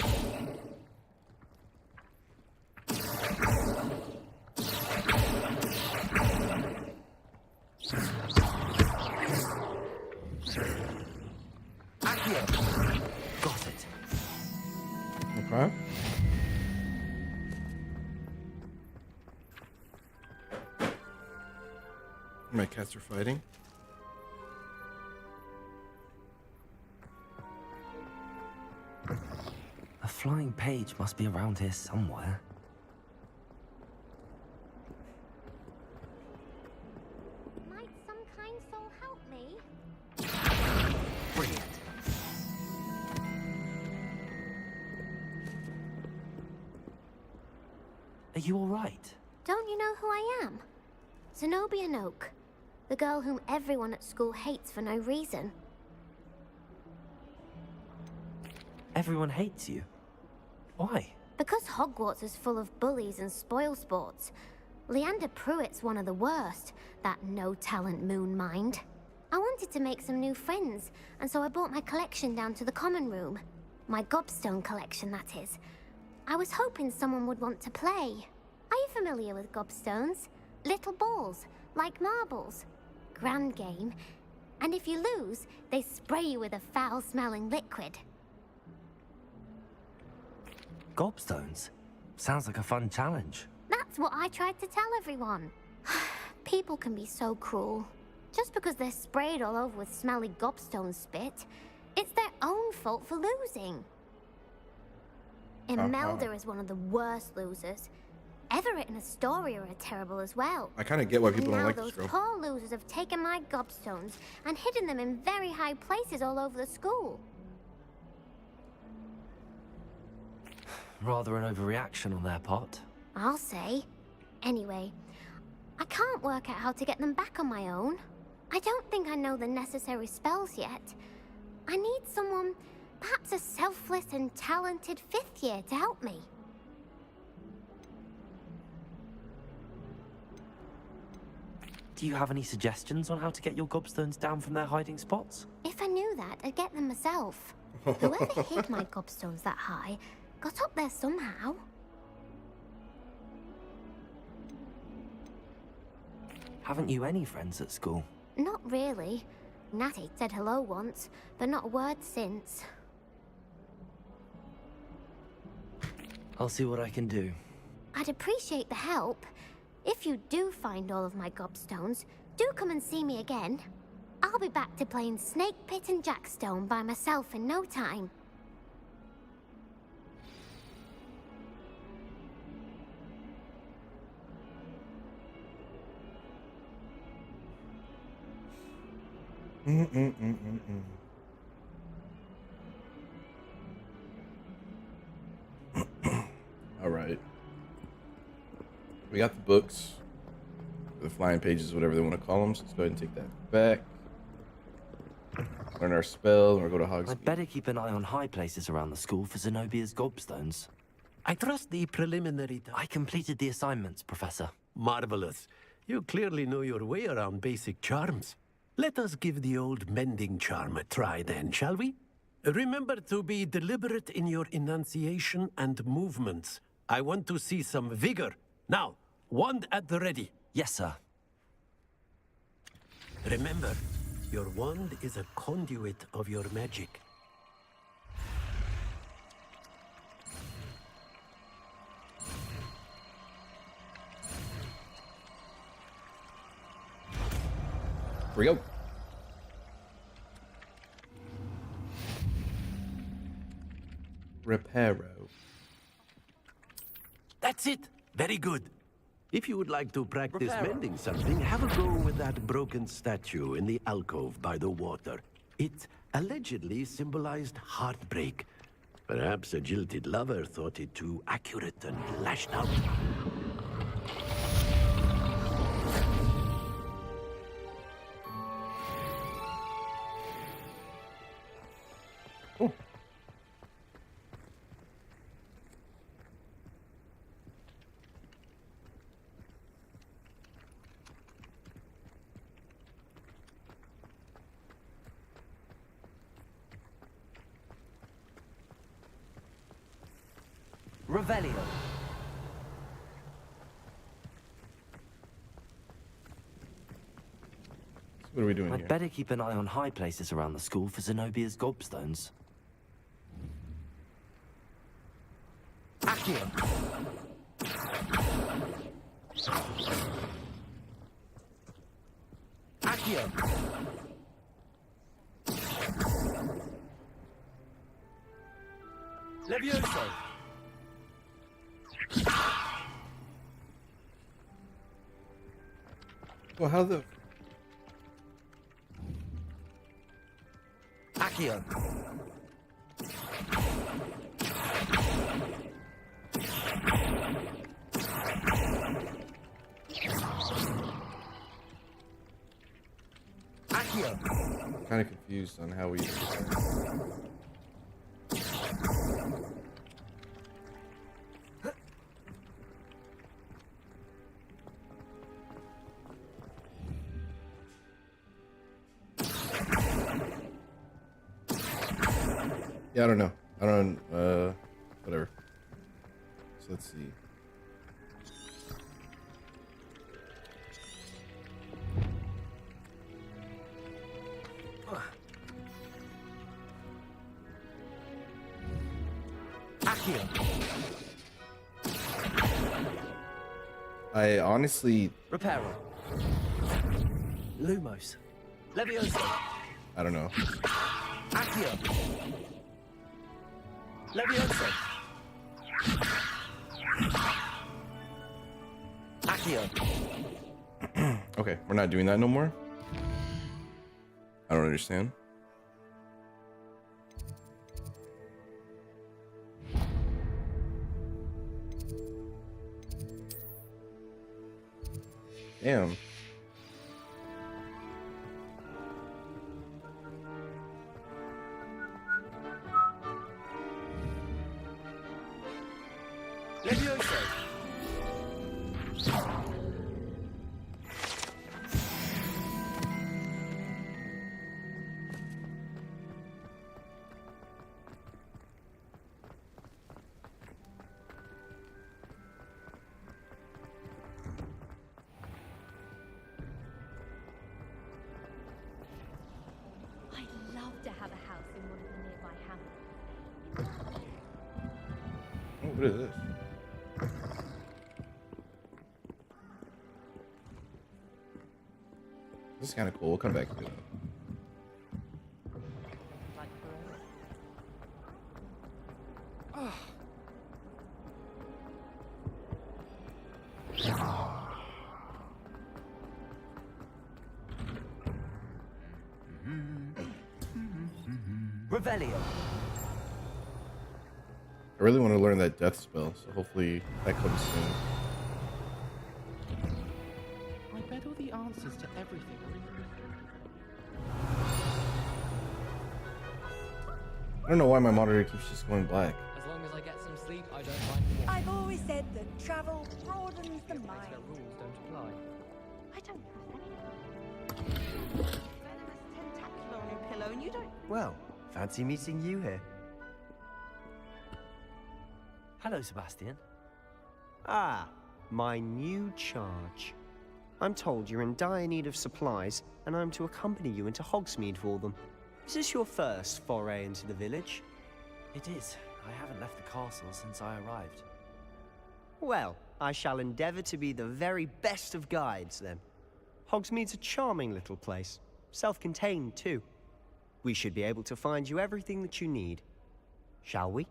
Speaker 8: Accio. Got it.
Speaker 1: Okay. My cats are fighting.
Speaker 8: A flying page must be around here somewhere.
Speaker 2: Might some kind soul help me?
Speaker 8: Brilliant. Are you all right?
Speaker 2: Don't you know who I am? Zenobia Noak, the girl whom everyone at school hates for no reason.
Speaker 8: Everyone hates you. Why?
Speaker 2: Because Hogwarts is full of bullies and spoilsports. Leander Pruitt's one of the worst, that no-talent moon mind. I wanted to make some new friends, and so I brought my collection down to the common room. My gobstone collection, that is. I was hoping someone would want to play. Are you familiar with gobstones? Little balls, like marbles. Grand game. And if you lose, they spray you with a foul-smelling liquid.
Speaker 8: Gobstones? Sounds like a fun challenge.
Speaker 2: That's what I tried to tell everyone. People can be so cruel. Just because they're sprayed all over with smelly gobstone spit, it's their own fault for losing. Imelda is one of the worst losers. Everett and Astoria are terrible as well.
Speaker 1: I kind of get why people don't like
Speaker 2: those
Speaker 1: this girl.
Speaker 2: poor losers have taken my gobstones and hidden them in very high places all over the school.
Speaker 8: Rather an overreaction on their part.
Speaker 2: I'll say. Anyway, I can't work out how to get them back on my own. I don't think I know the necessary spells yet. I need someone, perhaps a selfless and talented fifth year to help me.
Speaker 8: Do you have any suggestions on how to get your gobstones down from their hiding spots?
Speaker 2: If I knew that, I'd get them myself. Whoever hid my gobstones that high got up there somehow.
Speaker 8: Haven't you any friends at school?
Speaker 2: Not really. Natty said hello once, but not a word since.
Speaker 8: I'll see what I can do.
Speaker 2: I'd appreciate the help. If you do find all of my gobstones, do come and see me again.
Speaker 18: I'll be back to playing Snake Pit and Jackstone by myself in no time.
Speaker 1: All right. We got the books, the flying pages, whatever they want to call them. So let's go ahead and take that back. Learn our spell, and we'll go to Hogsmeade.
Speaker 8: I'd better keep an eye on high places around the school for Zenobia's gobstones.
Speaker 4: I trust the preliminary...
Speaker 8: I completed the assignments, Professor.
Speaker 4: Marvelous. You clearly know your way around basic charms. Let us give the old mending charm a try then, shall we? Remember to be deliberate in your enunciation and movements. I want to see some vigor. Now, wand at the ready.
Speaker 8: Yes, sir.
Speaker 4: Remember, your wand is a conduit of your magic.
Speaker 1: Here we go. Reparo.
Speaker 4: That's it. Very good. If you would like to practice mending something, have a go with that broken statue in the alcove by the water. It allegedly symbolized heartbreak. Perhaps a jilted lover thought it too accurate and lashed out.
Speaker 8: Revelio.
Speaker 1: What are we doing
Speaker 8: I'd
Speaker 1: here?
Speaker 8: better keep an eye on high places around the school for Zenobia's gobstones.
Speaker 4: Accio. Accio. Levioso.
Speaker 1: Well, how the...
Speaker 8: Accio.
Speaker 4: Accio.
Speaker 1: I'm kind of confused on how we... Yeah, I don't know. Whatever. So let's see. I honestly...
Speaker 8: Reparo. Lumos. Levioso.
Speaker 1: I don't know.
Speaker 8: Accio. Levioso. Accio.
Speaker 1: Okay, we're not doing that no more. I don't understand. Damn.
Speaker 4: Levioso.
Speaker 19: I'd love to have a house in one of the nearby hamlets.
Speaker 1: Oh, what is this? This is kind of cool. We'll come back to it.
Speaker 8: Revelio.
Speaker 1: I really want to learn that death spell, so hopefully that comes soon.
Speaker 11: I bet all the answers to everything
Speaker 1: I don't know why my monitor keeps just going black.
Speaker 20: As long as I get some sleep, I don't mind the walk.
Speaker 3: I've always said that travel broadens the mind.
Speaker 20: Rules don't apply.
Speaker 12: I don't trust anything. Venomous tentacular on your pillow, and you don't.
Speaker 7: Well, fancy meeting you here.
Speaker 8: Hello, Sebastian.
Speaker 7: Ah, my new charge. I'm told you're in dire need of supplies, and I'm to accompany you into Hogsmeade for them. Is this your first foray into the village?
Speaker 8: It is. I haven't left the castle since I arrived.
Speaker 7: Well, I shall endeavour to be the very best of guides, then. Hogsmeade's a charming little place. Self-contained, too. We should be able to find you everything that you need. Shall we?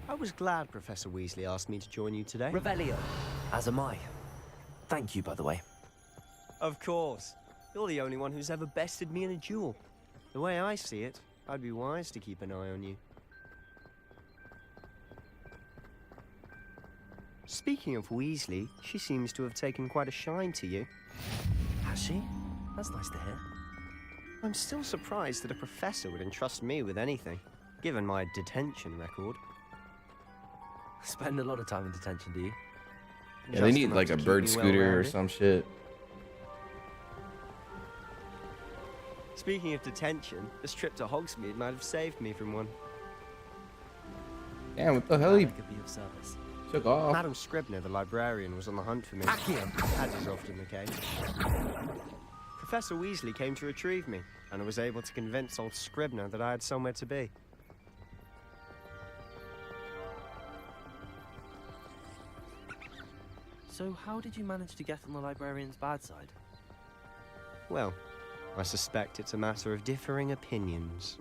Speaker 7: I was glad Professor Weasley asked me to join you today.
Speaker 8: Revelio. As am I. Thank you, by the way.
Speaker 7: Of course. You're the only one who's ever bested me in a duel. The way I see it, I'd be wise to keep an eye on you. Speaking of Weasley, she seems to have taken quite a shine to you.
Speaker 8: Has she? That's nice to hear.
Speaker 7: I'm still surprised that a professor would entrust me with anything, given my detention record.
Speaker 8: Spend a lot of time in detention, do you?
Speaker 1: Yeah, they need like a bird scooter or some shit.
Speaker 7: Speaking of detention, this trip to Hogsmeade might have saved me from one.
Speaker 1: Damn, what the hell? He
Speaker 8: could be of service.
Speaker 1: took off.
Speaker 7: Madam Scribner, the librarian, was on the hunt for me, as is often the case. Professor Weasley came to retrieve me, and I was able to convince old Scribner that I had somewhere to be.
Speaker 8: So how did you manage to get on the librarian's bad side?
Speaker 7: Well, I suspect it's a matter of differing opinions.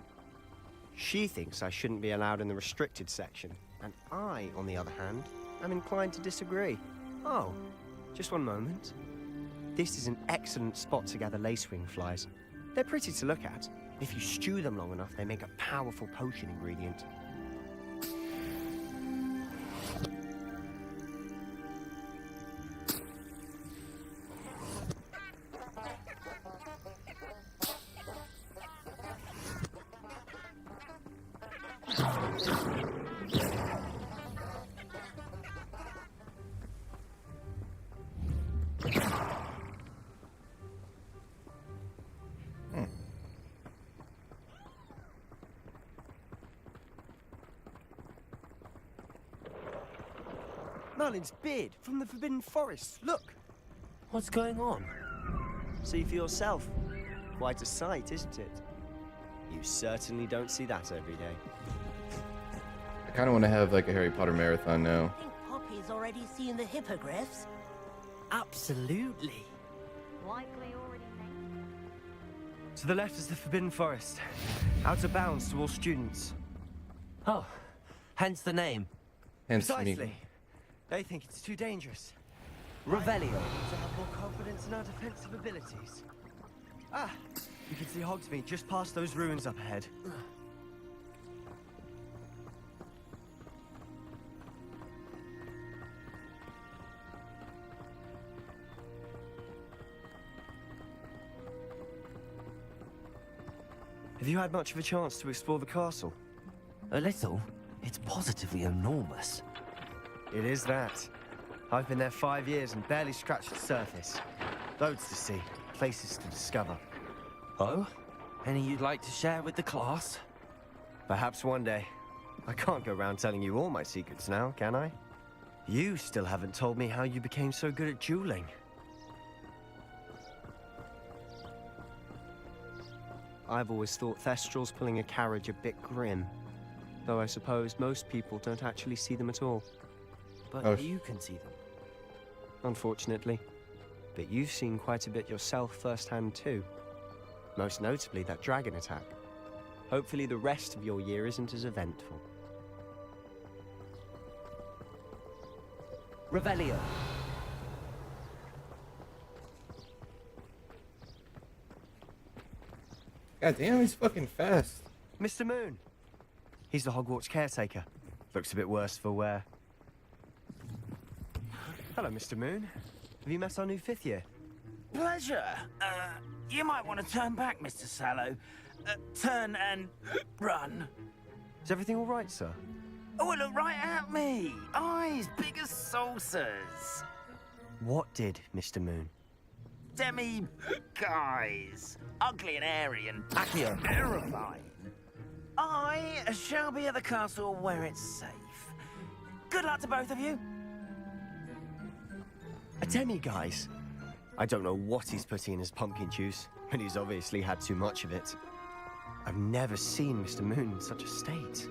Speaker 7: She thinks I shouldn't be allowed in the restricted section, and I, on the other hand, am inclined to disagree. Oh, just one moment. This is an excellent spot to gather lacewing flies. They're pretty to look at. If you stew them long enough, they make a powerful potion ingredient. Merlin's beard from the Forbidden Forest. Look!
Speaker 8: What's going on?
Speaker 7: See for yourself. Quite a sight, isn't it? You certainly don't see that every day.
Speaker 1: I kind of want to have like a Harry Potter marathon now.
Speaker 9: I think Poppy's already seen the hippogriffs.
Speaker 7: Absolutely.
Speaker 2: Likely already made.
Speaker 7: To the left is the Forbidden Forest. Out of bounds to all students.
Speaker 8: Oh, hence the name.
Speaker 1: Hence
Speaker 7: Precisely.
Speaker 1: me.
Speaker 7: They think it's too dangerous.
Speaker 8: Revelio.
Speaker 7: To have more confidence in our defensive abilities. Ah, you can see Hogsmeade just past those ruins up ahead. Have you had much of a chance to explore the castle?
Speaker 8: A little. It's positively enormous.
Speaker 7: It is that. I've been there 5 years and barely scratched the surface. Loads to see, places to discover.
Speaker 8: Oh? Any you'd like to share with the class?
Speaker 7: Perhaps one day. I can't go around telling you all my secrets now, can I? You still haven't told me how you became so good at dueling. I've always thought Thestral's pulling a carriage a bit grim. Though I suppose most people don't actually see them at all.
Speaker 8: But you can see them.
Speaker 7: Unfortunately. But you've seen quite a bit yourself firsthand too. Most notably that dragon attack. Hopefully the rest of your year isn't as eventful.
Speaker 8: Revelio.
Speaker 1: God damn, he's fucking fast.
Speaker 7: Mr. Moon. He's the Hogwarts caretaker. Looks a bit worse for wear. Hello, Mr. Moon. Have you met our new 5th year?
Speaker 21: Pleasure. You might want to turn back, Mr. Sallow. Turn and run.
Speaker 7: Is everything all right, sir?
Speaker 21: Oh, look right at me. Eyes big as saucers.
Speaker 7: What did, Mr. Moon?
Speaker 21: Guys. Ugly and airy and terrifying. I shall be at the castle where it's safe. Good luck to both of you.
Speaker 7: A demi-guise? I don't know what he's putting in his pumpkin juice, but he's obviously had too much of it. I've never seen Mr. Moon in such a state.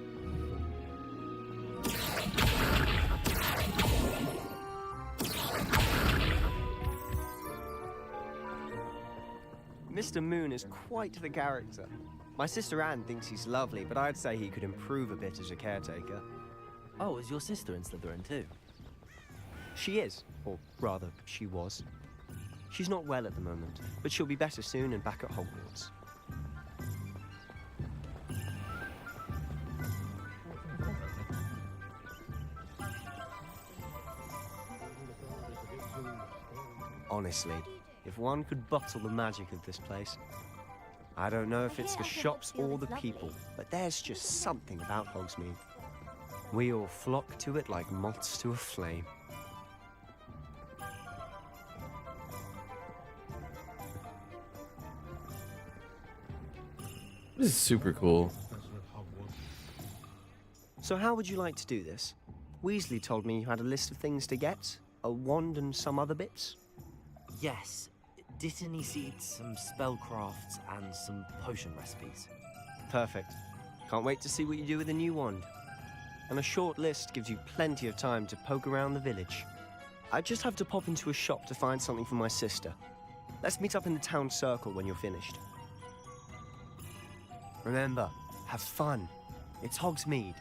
Speaker 7: Mr. Moon is quite the character. My sister Anne thinks he's lovely, but I'd say he could improve a bit as a caretaker.
Speaker 8: Oh, is your sister in Slytherin too?
Speaker 7: She is, or rather, she was. She's not well at the moment, but she'll be better soon and back at Hogwarts. Honestly, if one could bottle the magic of this place. I don't know if it's the shops or the people, but there's just something about Hogsmeade. We all flock to it like moths to a flame.
Speaker 1: This is super cool.
Speaker 7: So how would you like to do this? Weasley told me you had a list of things to get, a wand and some other bits.
Speaker 8: Yes. Dittany seeds, some spellcrafts, and some potion recipes.
Speaker 7: Perfect. Can't wait to see what you do with the new wand. And a short list gives you plenty of time to poke around the village. I just have to pop into a shop to find something for my sister. Let's meet up in the town circle when you're finished. Remember, have fun. It's Hogsmeade.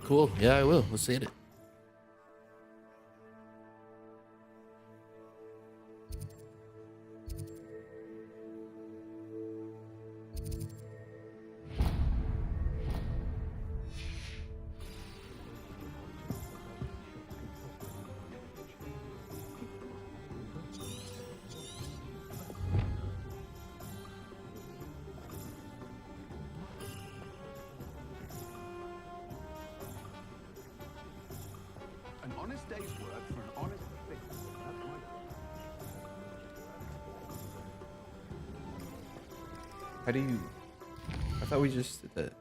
Speaker 1: Cool. Yeah, I will. Let's hit it.
Speaker 16: An honest day's work for an honest fix. That's right.
Speaker 1: How do you... I thought we just did that.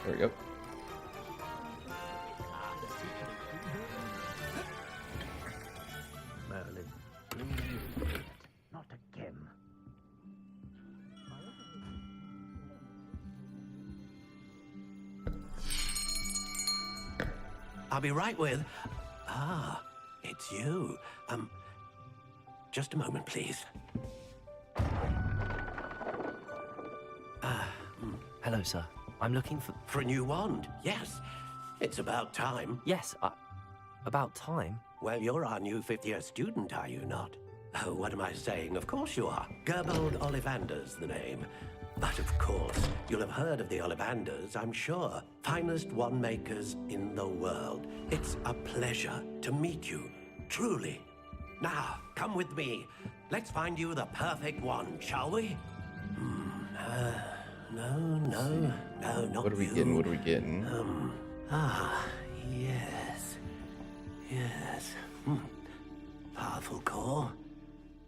Speaker 1: There we go.
Speaker 21: Not again.
Speaker 4: I'll be right with... Ah, it's you. Just a moment, please.
Speaker 8: Hello, sir. I'm looking for...
Speaker 4: For a new wand, yes. It's about time.
Speaker 8: Yes, about time?
Speaker 4: Well, you're our new 5th-year student, are you not? Oh, what am I saying? Of course you are. Gerbold Ollivander's the name. But of course, you'll have heard of the Ollivanders, I'm sure. Finest wand makers in the world. It's a pleasure to meet you, truly. Now, come with me. Let's find you the perfect wand, shall we? No, not
Speaker 1: What are we
Speaker 4: you.
Speaker 1: getting? What are we getting?
Speaker 4: Yes. Powerful core.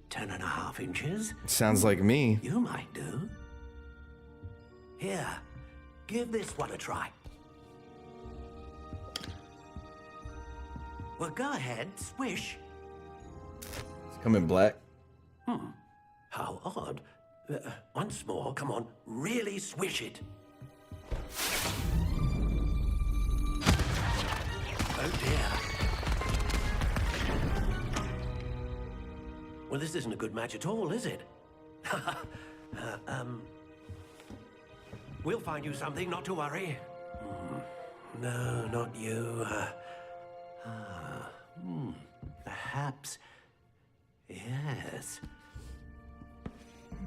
Speaker 4: 10.5 inches.
Speaker 1: Sounds like me.
Speaker 4: You might do. Here, give this one a try. Well, go ahead, swish.
Speaker 1: It's coming black.
Speaker 4: How odd. Once more, come on, really swish it. Oh dear. Well, this isn't a good match at all, is it? We'll find you something, not to worry. No, not you. Perhaps. Yes.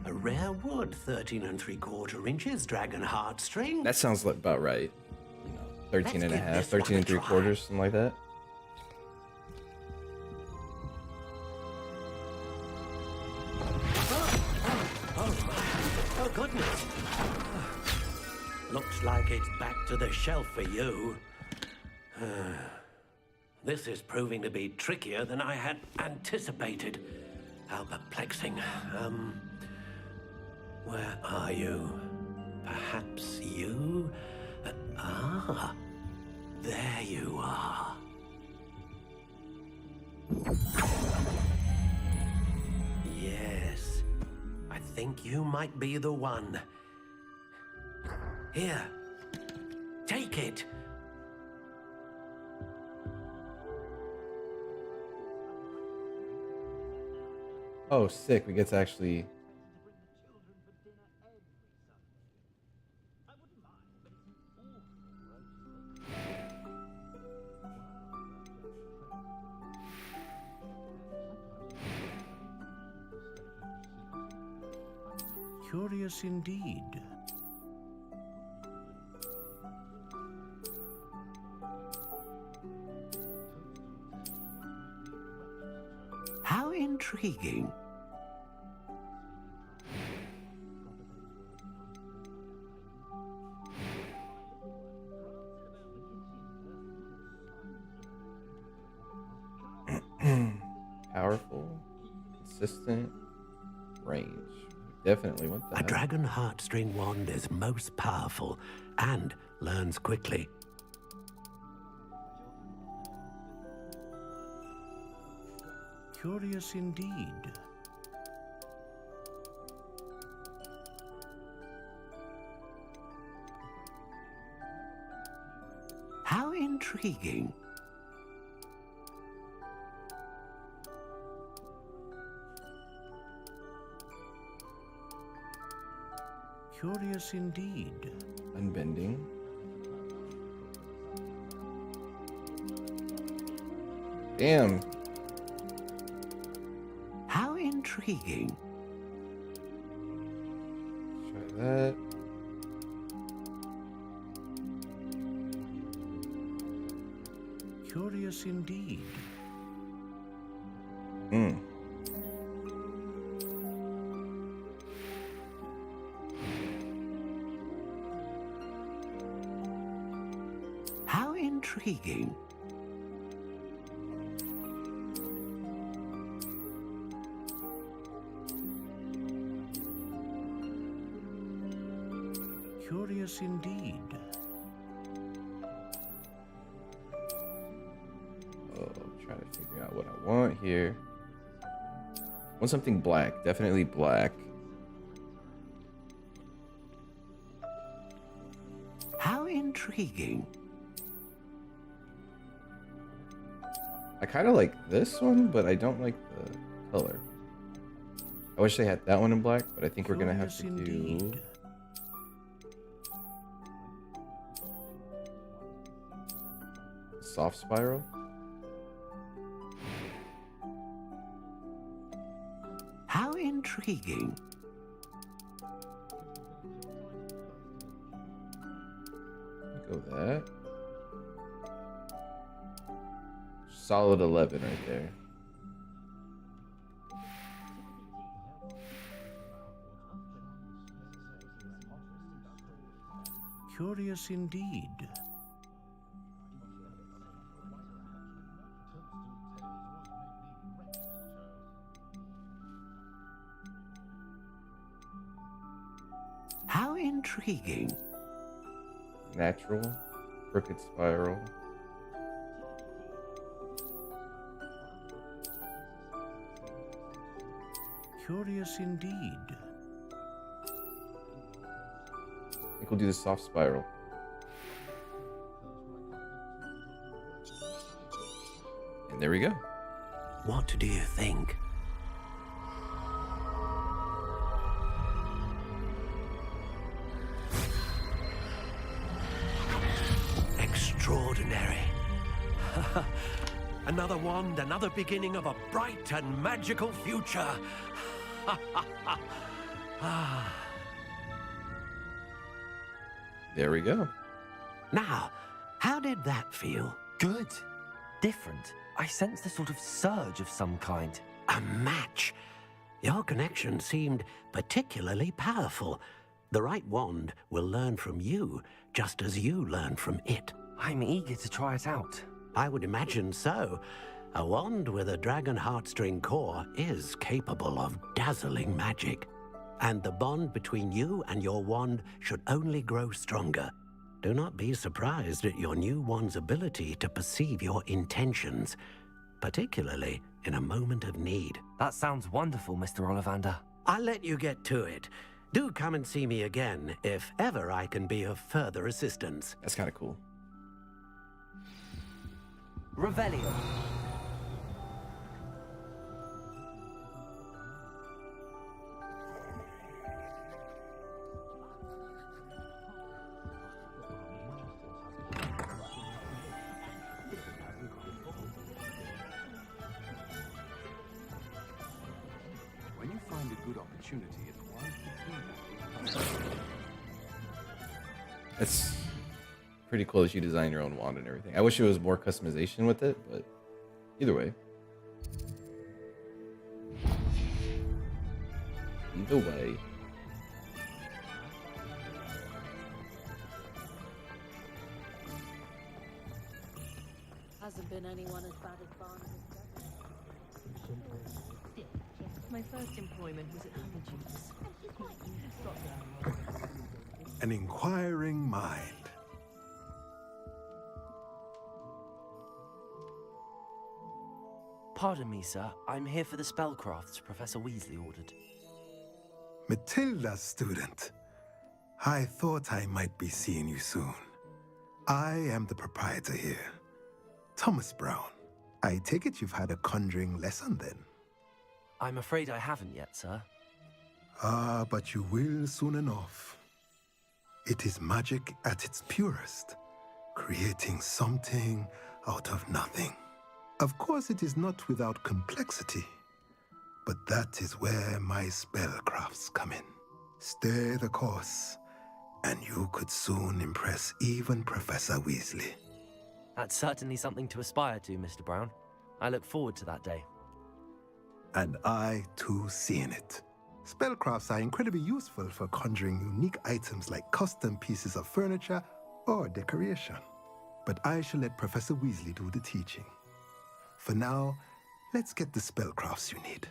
Speaker 4: A rare wood, 13 3/4 inches, dragon heartstring.
Speaker 1: That sounds like about right. You know, 13 and a
Speaker 4: Let's give
Speaker 1: half,
Speaker 4: this one
Speaker 1: 13 and
Speaker 4: a try.
Speaker 1: 3/4, something like that.
Speaker 4: Oh, goodness. Looks like it's back to the shelf for you. This is proving to be trickier than I had anticipated. How perplexing. Where are you? Perhaps you? There you are. Yes, I think you might be the one. Here, take it.
Speaker 1: Oh, sick. We get to actually...
Speaker 5: Curious indeed.
Speaker 4: How intriguing.
Speaker 1: Powerful, consistent, range. We definitely want that.
Speaker 4: A dragon heartstring wand is most powerful and learns quickly.
Speaker 5: Curious indeed.
Speaker 4: How intriguing.
Speaker 5: Curious indeed.
Speaker 1: Unbending. Damn.
Speaker 4: How intriguing.
Speaker 1: Try that.
Speaker 5: Curious indeed.
Speaker 4: How intriguing.
Speaker 5: Curious indeed.
Speaker 1: Oh, I'm trying to figure out what I want here. I want something black. Definitely black.
Speaker 4: How intriguing.
Speaker 1: I kind of like this one, but I don't like the color. I wish they had that one in black, but I think we're gonna have to do soft spiral.
Speaker 4: How intriguing.
Speaker 1: Go that. Solid 11 right there.
Speaker 5: Curious indeed.
Speaker 4: How intriguing.
Speaker 1: Natural. Crooked spiral.
Speaker 5: Curious indeed.
Speaker 1: I think we'll do the soft spiral. And there we go.
Speaker 4: What do you think? Extraordinary. Another wand, another beginning of a bright and magical future.
Speaker 1: There we go.
Speaker 4: Now, how did that feel?
Speaker 8: Good. Different. I sensed a sort of surge of some kind.
Speaker 4: A match. Your connection seemed particularly powerful. The right wand will learn from you, just as you learn from it.
Speaker 8: I'm eager to try it out.
Speaker 4: I would imagine so. A wand with a dragon heartstring core is capable of dazzling magic. And the bond between you and your wand should only grow stronger. Do not be surprised at your new wand's ability to perceive your intentions, particularly in a moment of need.
Speaker 8: That sounds wonderful, Mr. Ollivander.
Speaker 4: I'll let you get to it. Do come and see me again if ever I can be of further assistance.
Speaker 1: That's kind of cool.
Speaker 8: Revelio.
Speaker 6: When you find a good opportunity, it's wise to
Speaker 1: It's pretty cool that you design your own wand and everything. I wish there was more customization with it, but either way. Either way.
Speaker 15: Hasn't been anyone as bad as Barnum. My first employment was at Honeydews.
Speaker 22: An inquiring mind.
Speaker 8: Pardon me, sir. I'm here for the spellcrafts Professor Weasley ordered.
Speaker 22: Matilda's student. I thought I might be seeing you soon. I am the proprietor here, Thomas Brown. I take it you've had a conjuring lesson then?
Speaker 8: I'm afraid I haven't yet, sir.
Speaker 22: Ah, but you will soon enough. It is magic at its purest, creating something out of nothing. Of course, it is not without complexity, but that is where my spellcrafts come in. Stay the course, and you could soon impress even Professor Weasley.
Speaker 8: That's certainly something to aspire to, Mr. Brown. I look forward to that day.
Speaker 22: And I, too, see in it. Spellcrafts are incredibly useful for conjuring unique items like custom pieces of furniture or decoration. But I shall let Professor Weasley do the teaching. For now, let's get the spellcrafts you need.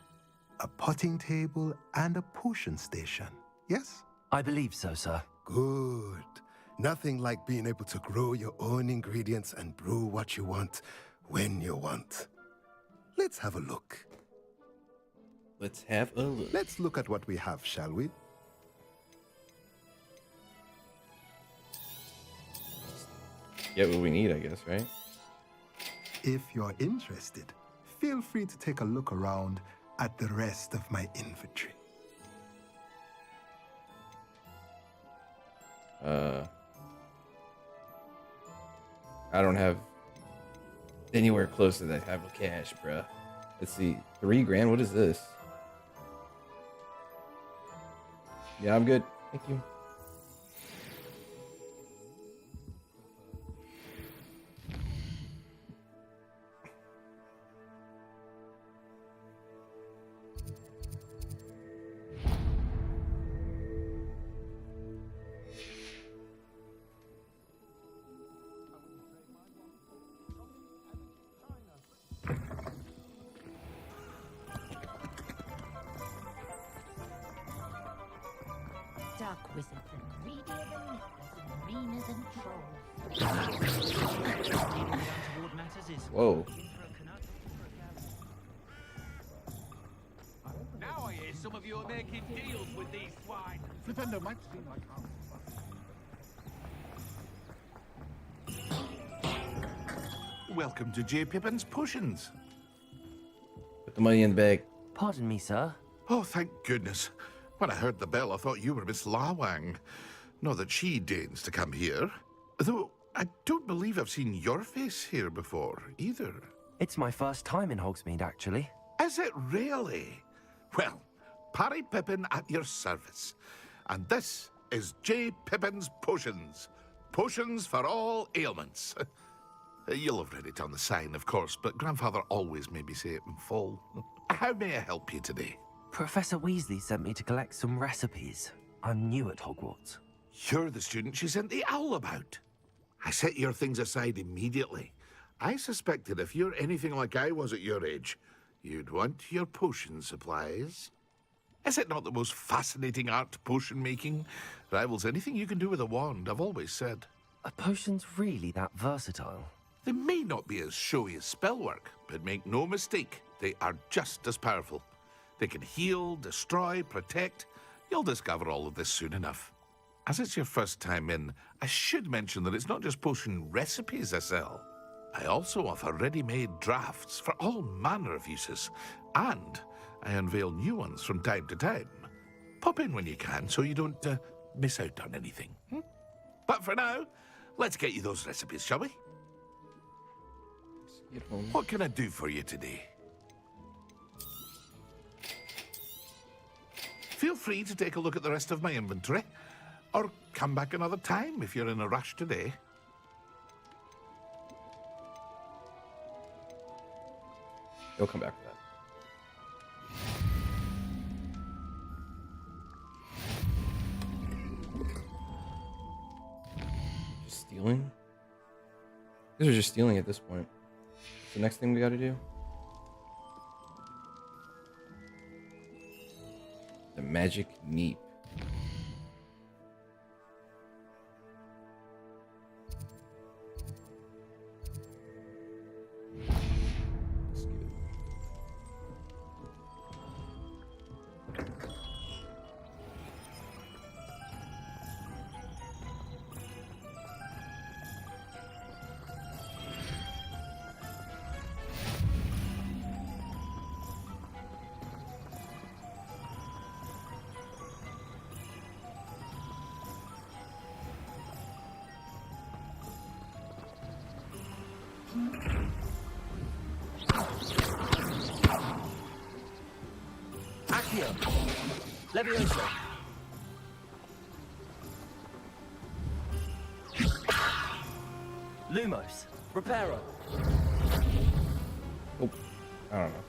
Speaker 22: A potting table and a potion station, yes?
Speaker 8: I believe so, sir.
Speaker 22: Good. Nothing like being able to grow your own ingredients and brew what you want when you want. Let's have a look.
Speaker 1: Let's have a look.
Speaker 22: Let's look at what we have, shall we?
Speaker 1: Get what we need, I guess, right?
Speaker 22: If you're interested, feel free to take a look around at the rest of my inventory.
Speaker 1: I don't have anywhere close to that type of cash, bruh. Let's see. $3 grand? What is this? Yeah, I'm good. Thank you.
Speaker 14: Dark wizards
Speaker 17: hyenas and trolls.
Speaker 1: Whoa.
Speaker 16: Now I hear some of you are making deals with these swine.
Speaker 6: Flipendo might seem like harm.
Speaker 16: Welcome to J. Pippin's Potions.
Speaker 1: Put the money in the bag.
Speaker 8: Pardon me, sir.
Speaker 16: Oh, thank goodness. When I heard the bell, I thought you were Miss Lawang. Not that she deigns to come here. Though I don't believe I've seen your face here before, either.
Speaker 8: It's my first time in Hogsmeade, actually.
Speaker 16: Is it really? Well, Parry Pippin at your service. And this is J. Pippin's Potions. Potions for all ailments. You'll have read it on the sign, of course, but Grandfather always made me say it in full. How may I help you today?
Speaker 8: Professor Weasley sent me to collect some recipes. I'm new at Hogwarts.
Speaker 16: You're the student she sent the owl about. I set your things aside immediately. I suspected if you're anything like I was at your age, you'd want your potion supplies. Is it not the most fascinating art, potion making? Rivals anything you can do with a wand, I've always said.
Speaker 8: Are potions really that versatile?
Speaker 16: They may not be as showy as spellwork, but make no mistake, they are just as powerful. They can heal, destroy, protect. You'll discover all of this soon enough. As it's your first time in, I should mention that it's not just potion recipes I sell. I also offer ready-made drafts for all manner of uses, and I unveil new ones from time to time. Pop in when you can so you don't miss out on anything. But for now, let's get you those recipes, shall we? What can I do for you today? Feel free to take a look at the rest of my inventory, or come back another time if you're in a rush today.
Speaker 1: He'll come back for that. Just stealing? These are just stealing at this point. What's the next thing we gotta do? The magic neep.
Speaker 8: Accio! Levioso! Lumos! Reparo!
Speaker 1: Oh, I don't know.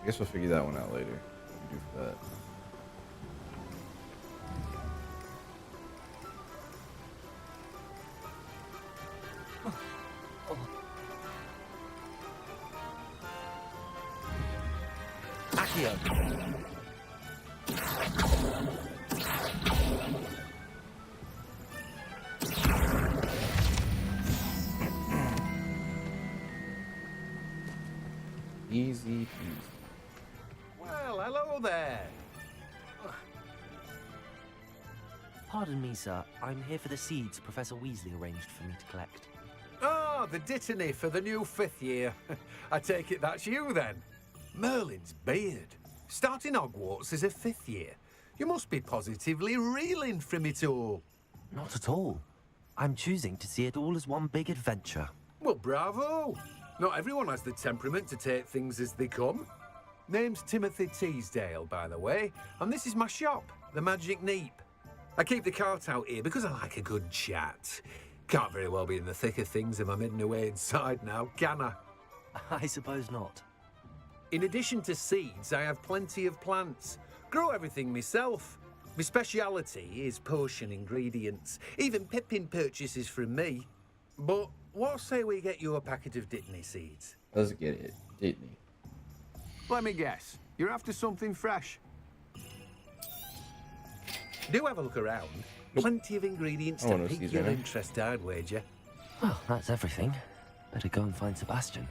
Speaker 1: I guess we'll figure that one out later. What we do for that.
Speaker 8: Accio!
Speaker 1: Easy peasy.
Speaker 10: Well, hello there.
Speaker 8: Pardon me, sir. I'm here for the seeds Professor Weasley arranged for me to collect.
Speaker 10: Oh, the dittany for the new 5th year. I take it that's you, then. Merlin's beard. Starting Hogwarts as a 5th year. You must be positively reeling from it all.
Speaker 8: Not at all. I'm choosing to see it all as one big adventure.
Speaker 10: Well, bravo. Not everyone has the temperament to take things as they come. Name's Timothy Teasdale, by the way, and this is my shop, the Magic Neep. I keep the cart out here because I like a good chat. Can't very well be in the thick of things if I'm hidden away inside now, can I?
Speaker 8: I suppose not.
Speaker 10: In addition to seeds, I have plenty of plants. Grow everything myself. My speciality is potion ingredients. Even Pippin purchases from me. But what say we get you a packet of Dittany seeds?
Speaker 1: Let's get it. Dittany.
Speaker 10: Let me guess. You're after something fresh. Do have a look around. Plenty of ingredients
Speaker 1: I
Speaker 10: to
Speaker 1: wanna
Speaker 10: pique
Speaker 1: see
Speaker 10: your
Speaker 1: that.
Speaker 10: interest, I'd wager.
Speaker 8: Well, that's everything. Better go and find Sebastian.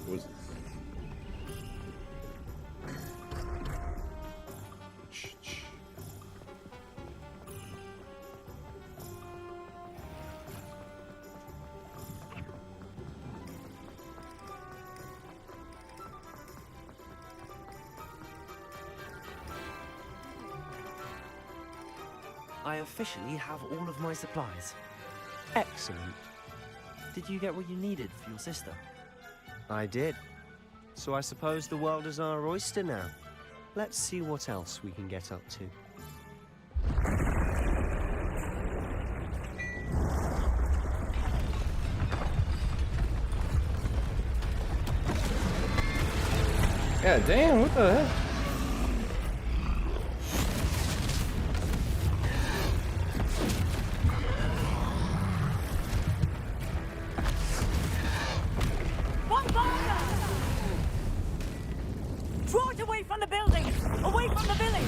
Speaker 1: What was this?
Speaker 8: I officially have all of my supplies.
Speaker 7: Excellent.
Speaker 8: Did you get what you needed for your sister?
Speaker 7: I did. So I suppose the world is our oyster now. Let's see what else we can get up to.
Speaker 1: God damn, what the heck?
Speaker 13: Draw it away from the building! Away from the village!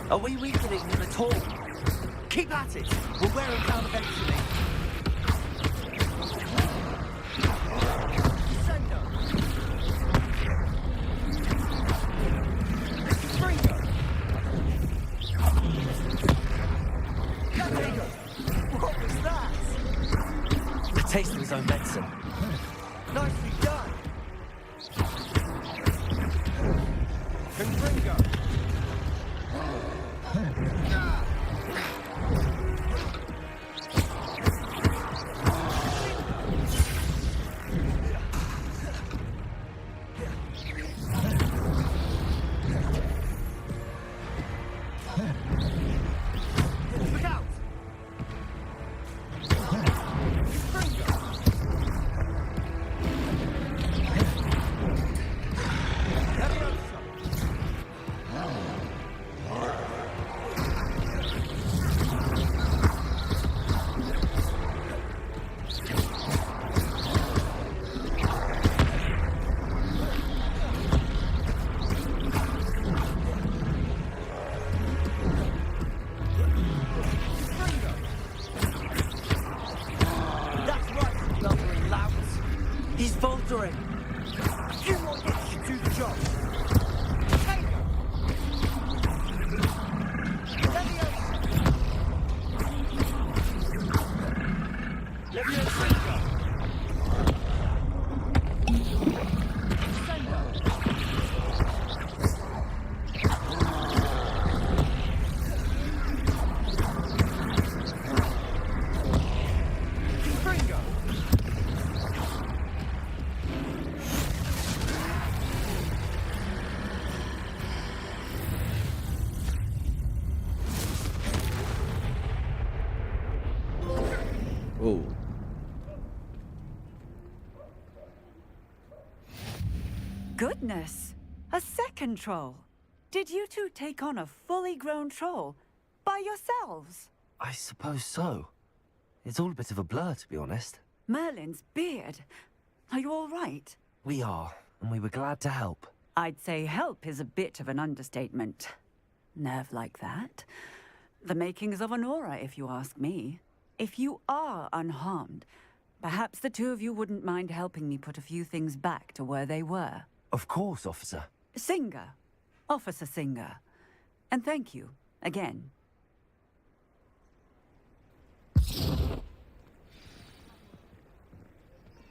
Speaker 8: Are we weakening him at all? Keep at it! We'll wear him down eventually.
Speaker 7: What was that?
Speaker 8: The taste of his own medicine.
Speaker 7: Nicely done. Confringo.
Speaker 13: Look out!
Speaker 8: That's right, lumbering louts. He's faltering.
Speaker 13: You will get you do the job!
Speaker 1: Oh.
Speaker 13: Goodness! A second troll! Did you two take on a fully grown troll? By yourselves?
Speaker 8: I suppose so. It's all a bit of a blur, to be honest.
Speaker 13: Merlin's beard. Are you all right?
Speaker 8: We are, and we were glad to help.
Speaker 13: I'd say help is a bit of an understatement. Nerve like that. The makings of an aura, if you ask me. If you are unharmed, perhaps the two of you wouldn't mind helping me put a few things back to where they were.
Speaker 8: Of course, officer.
Speaker 13: Singer. Officer Singer. And thank you, again.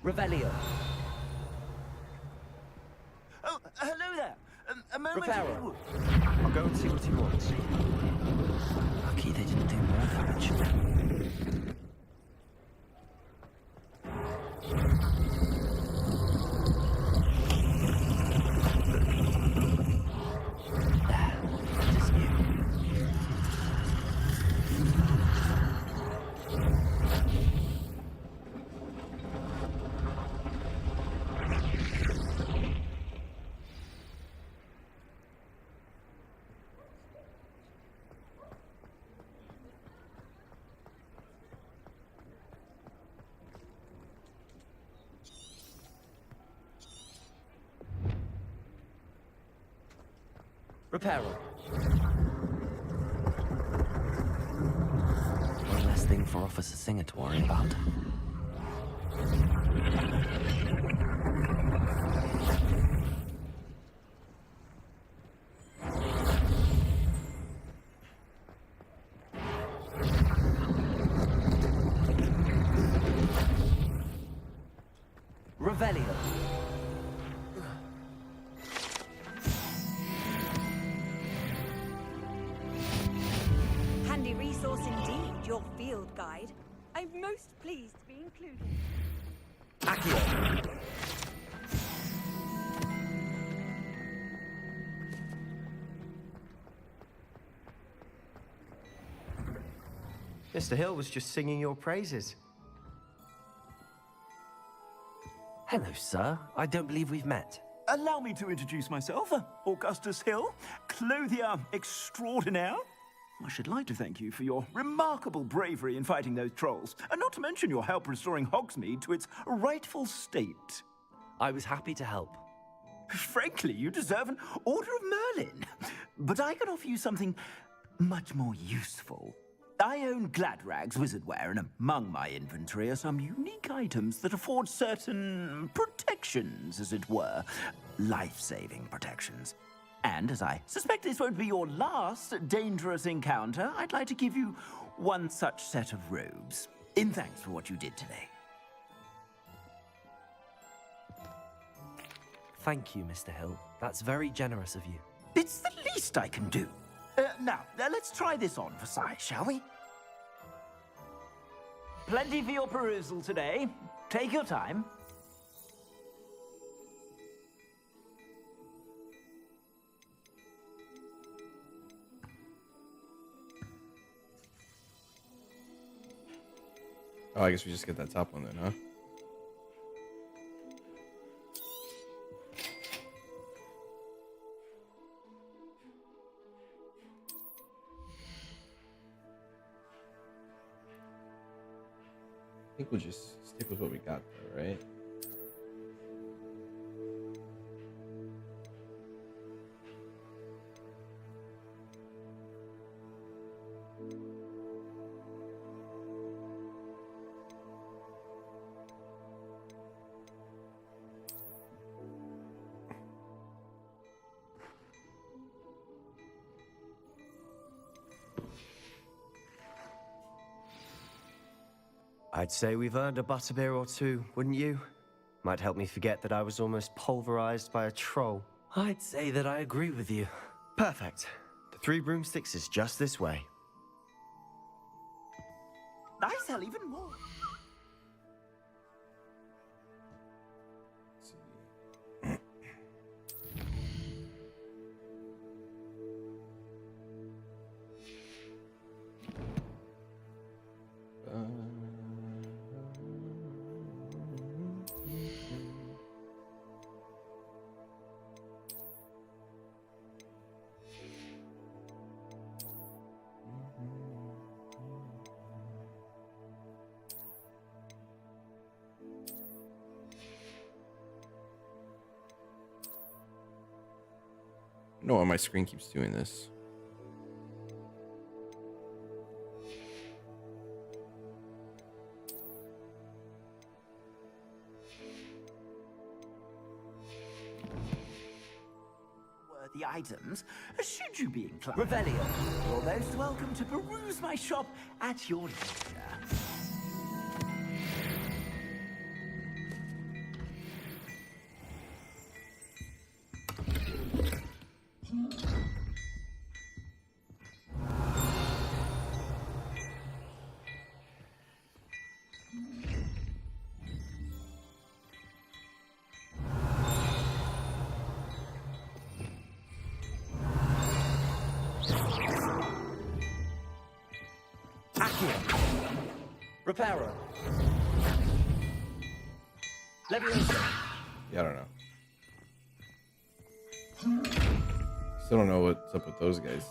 Speaker 8: Revelio.
Speaker 7: Oh, hello there.
Speaker 21: Reparo.
Speaker 7: I'll go and see what he wants.
Speaker 8: Lucky they didn't do more damage.
Speaker 21: Reparo.
Speaker 8: One less thing for Officer Singer to worry about.
Speaker 21: Revelio.
Speaker 3: Handy resource indeed, your field guide. I'm most pleased to be included.
Speaker 21: Accio.
Speaker 7: Mr. Hill was just singing your praises.
Speaker 8: Hello, sir. I don't believe we've met.
Speaker 18: Allow me to introduce myself, Augustus Hill, clothier extraordinaire. I should like to thank you for your remarkable bravery in fighting those trolls, and not to mention your help restoring Hogsmeade to its rightful state.
Speaker 8: I was happy to help.
Speaker 18: Frankly, you deserve an Order of Merlin. But I can offer you something much more useful. I own Gladrag's wizardware, and among my inventory are some unique items that afford certain protections, as it were. Life-saving protections. And as I suspect this won't be your last dangerous encounter, I'd like to give you one such set of robes, in thanks for what you did today.
Speaker 8: Thank you, Mr. Hill. That's very generous of you.
Speaker 18: It's the least I can do. Now, let's try this on for size, shall we? Plenty for your perusal today. Take your time.
Speaker 1: Oh, I guess we just get that top one then, huh? I think we'll just stick with what we got though, right?
Speaker 7: I'd say we've earned a butterbeer or two, wouldn't you? Might help me forget that I was almost pulverized by a troll.
Speaker 8: I'd say that I agree with you.
Speaker 7: Perfect. The 3 broomsticks is just this way.
Speaker 18: I sell even more.
Speaker 1: I don't know why my screen keeps doing this.
Speaker 18: Worthy items, should you be inclined. Revelio, you're most welcome to peruse my shop at your leisure.
Speaker 11: Reparo. Leviosa.
Speaker 1: Yeah, I don't know. Still don't know what's up with those guys.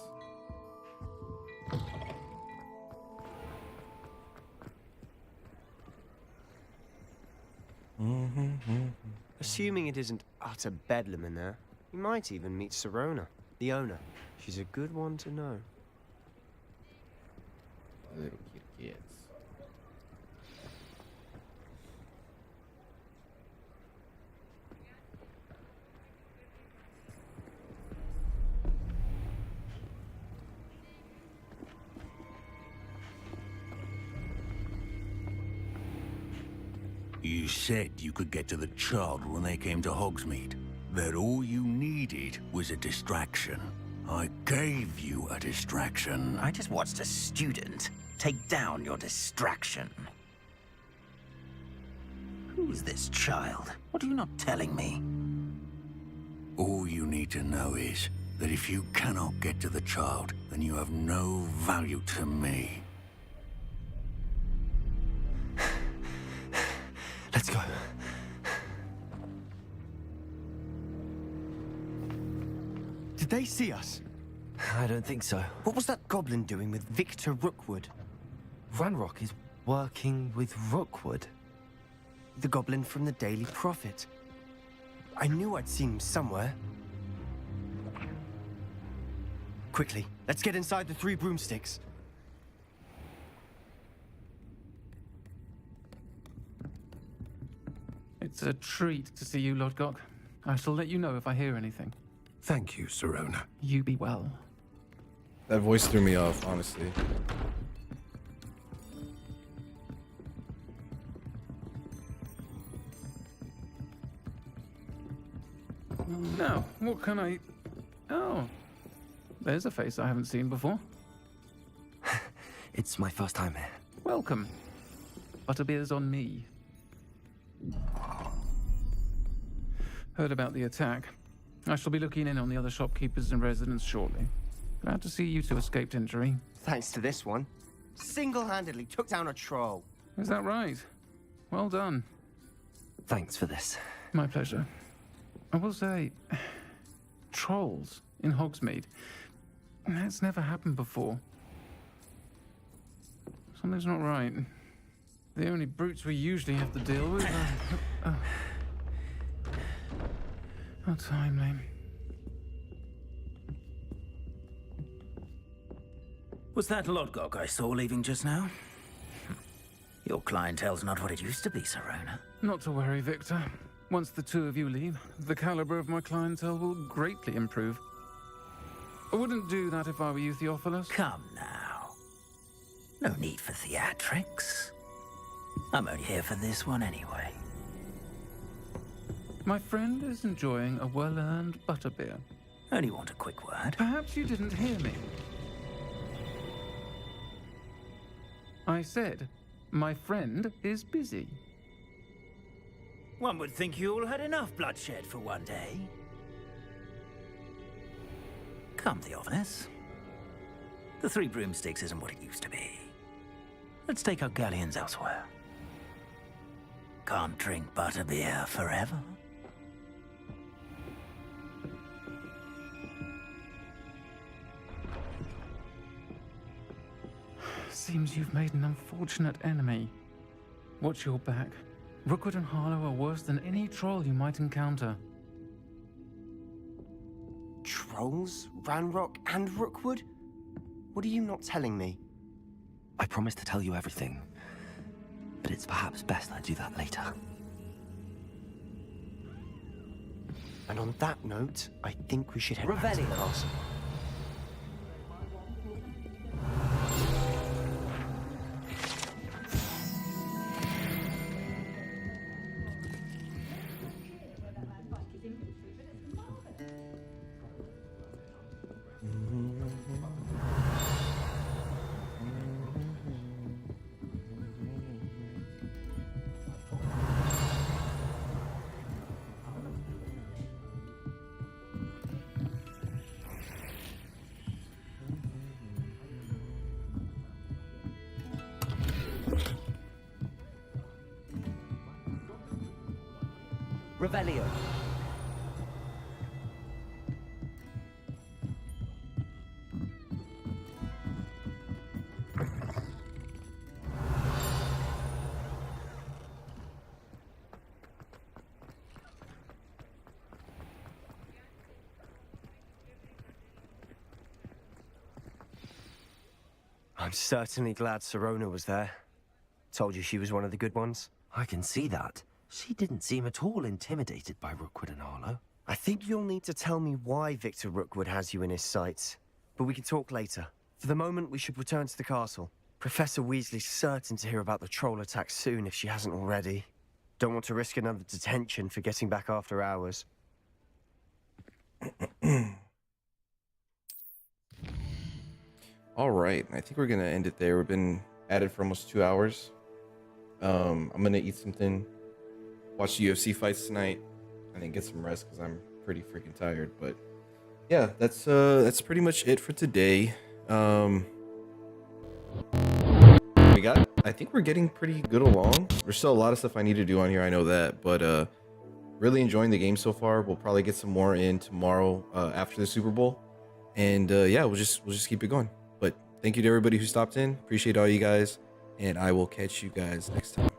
Speaker 7: Assuming it isn't utter bedlam in there, you might even meet Sirona, the owner. She's a good one to know.
Speaker 1: Little kids.
Speaker 5: You said you could get to the child when they came to Hogsmeade. That all you needed was a distraction. I gave you a distraction.
Speaker 21: I just watched a student take down your distraction. Who's this child? What are you not telling me?
Speaker 5: All you need to know is that if you cannot get to the child, then you have no value to me.
Speaker 7: Let's go. Did they see us?
Speaker 8: I don't think so.
Speaker 7: What was that goblin doing with Victor Rookwood?
Speaker 8: Ranrock is working with Rookwood.
Speaker 7: The goblin from the Daily Prophet. I knew I'd seen him somewhere. Quickly, let's get inside the 3 broomsticks.
Speaker 19: It's a treat to see you, Lodgok. I shall let you know if I hear anything.
Speaker 10: Thank you, Sirona.
Speaker 19: You be well.
Speaker 1: That voice threw me off, honestly.
Speaker 19: Now, what can I... Oh, there's a face I haven't seen before.
Speaker 8: It's my first time here.
Speaker 19: Welcome. Butterbeer's on me. Heard about the attack. I shall be looking in on the other shopkeepers and residents shortly. Glad to see you two escaped injury.
Speaker 7: Thanks to this one. Single-handedly took down a troll.
Speaker 19: Is that right? Well done.
Speaker 8: Thanks for this.
Speaker 19: My pleasure. I will say, trolls in Hogsmeade. That's never happened before. Something's not right. The only brutes we usually have to deal with are... How timely.
Speaker 21: Was that Lodgok I saw leaving just now? Your clientele's not what it used to be, Sirona.
Speaker 19: Not to worry, Victor. Once the two of you leave, the caliber of my clientele will greatly improve. I wouldn't do that if I were you, Theophilus.
Speaker 21: Come now. No need for theatrics. I'm only here for this one anyway.
Speaker 19: My friend is enjoying a well-earned butterbeer.
Speaker 21: Only want a quick word.
Speaker 19: Perhaps you didn't hear me. I said, my friend is busy.
Speaker 21: One would think you all had enough bloodshed for one day. Come, Theophilus. The 3 broomsticks isn't what it used to be. Let's take our galleons elsewhere. Can't drink butterbeer forever.
Speaker 19: Seems you've made an unfortunate enemy. Watch your back. Rookwood and Harlow are worse than any troll you might encounter.
Speaker 7: Trolls? Ranrock and Rookwood? What are you not telling me?
Speaker 8: I promised to tell you everything, but it's perhaps best I do that later.
Speaker 7: And on that note, I think we should head back to the castle.
Speaker 11: Revelio.
Speaker 7: I'm certainly glad Sirona was there. Told you she was one of the good ones.
Speaker 8: I can see that. She didn't seem at all intimidated by Rookwood and Harlow.
Speaker 7: I think you'll need to tell me why Victor Rookwood has you in his sights. But we can talk later. For the moment, we should return to the castle. Professor Weasley's certain to hear about the troll attack soon if she hasn't already. Don't want to risk another detention for getting back after hours.
Speaker 1: All right, I think we're gonna end it there. We've been at it for almost 2 hours. I'm gonna eat something, watch the UFC fights tonight, and then get some rest because I'm pretty freaking tired. But yeah, that's pretty much it for today. I think we're getting pretty good along. There's still a lot of stuff I need to do on here, I know that, but really enjoying the game so far. We'll probably get some more in tomorrow after the Super Bowl, and yeah, we'll just keep it going. But thank you to everybody who stopped in. Appreciate all you guys, and I will catch you guys next time.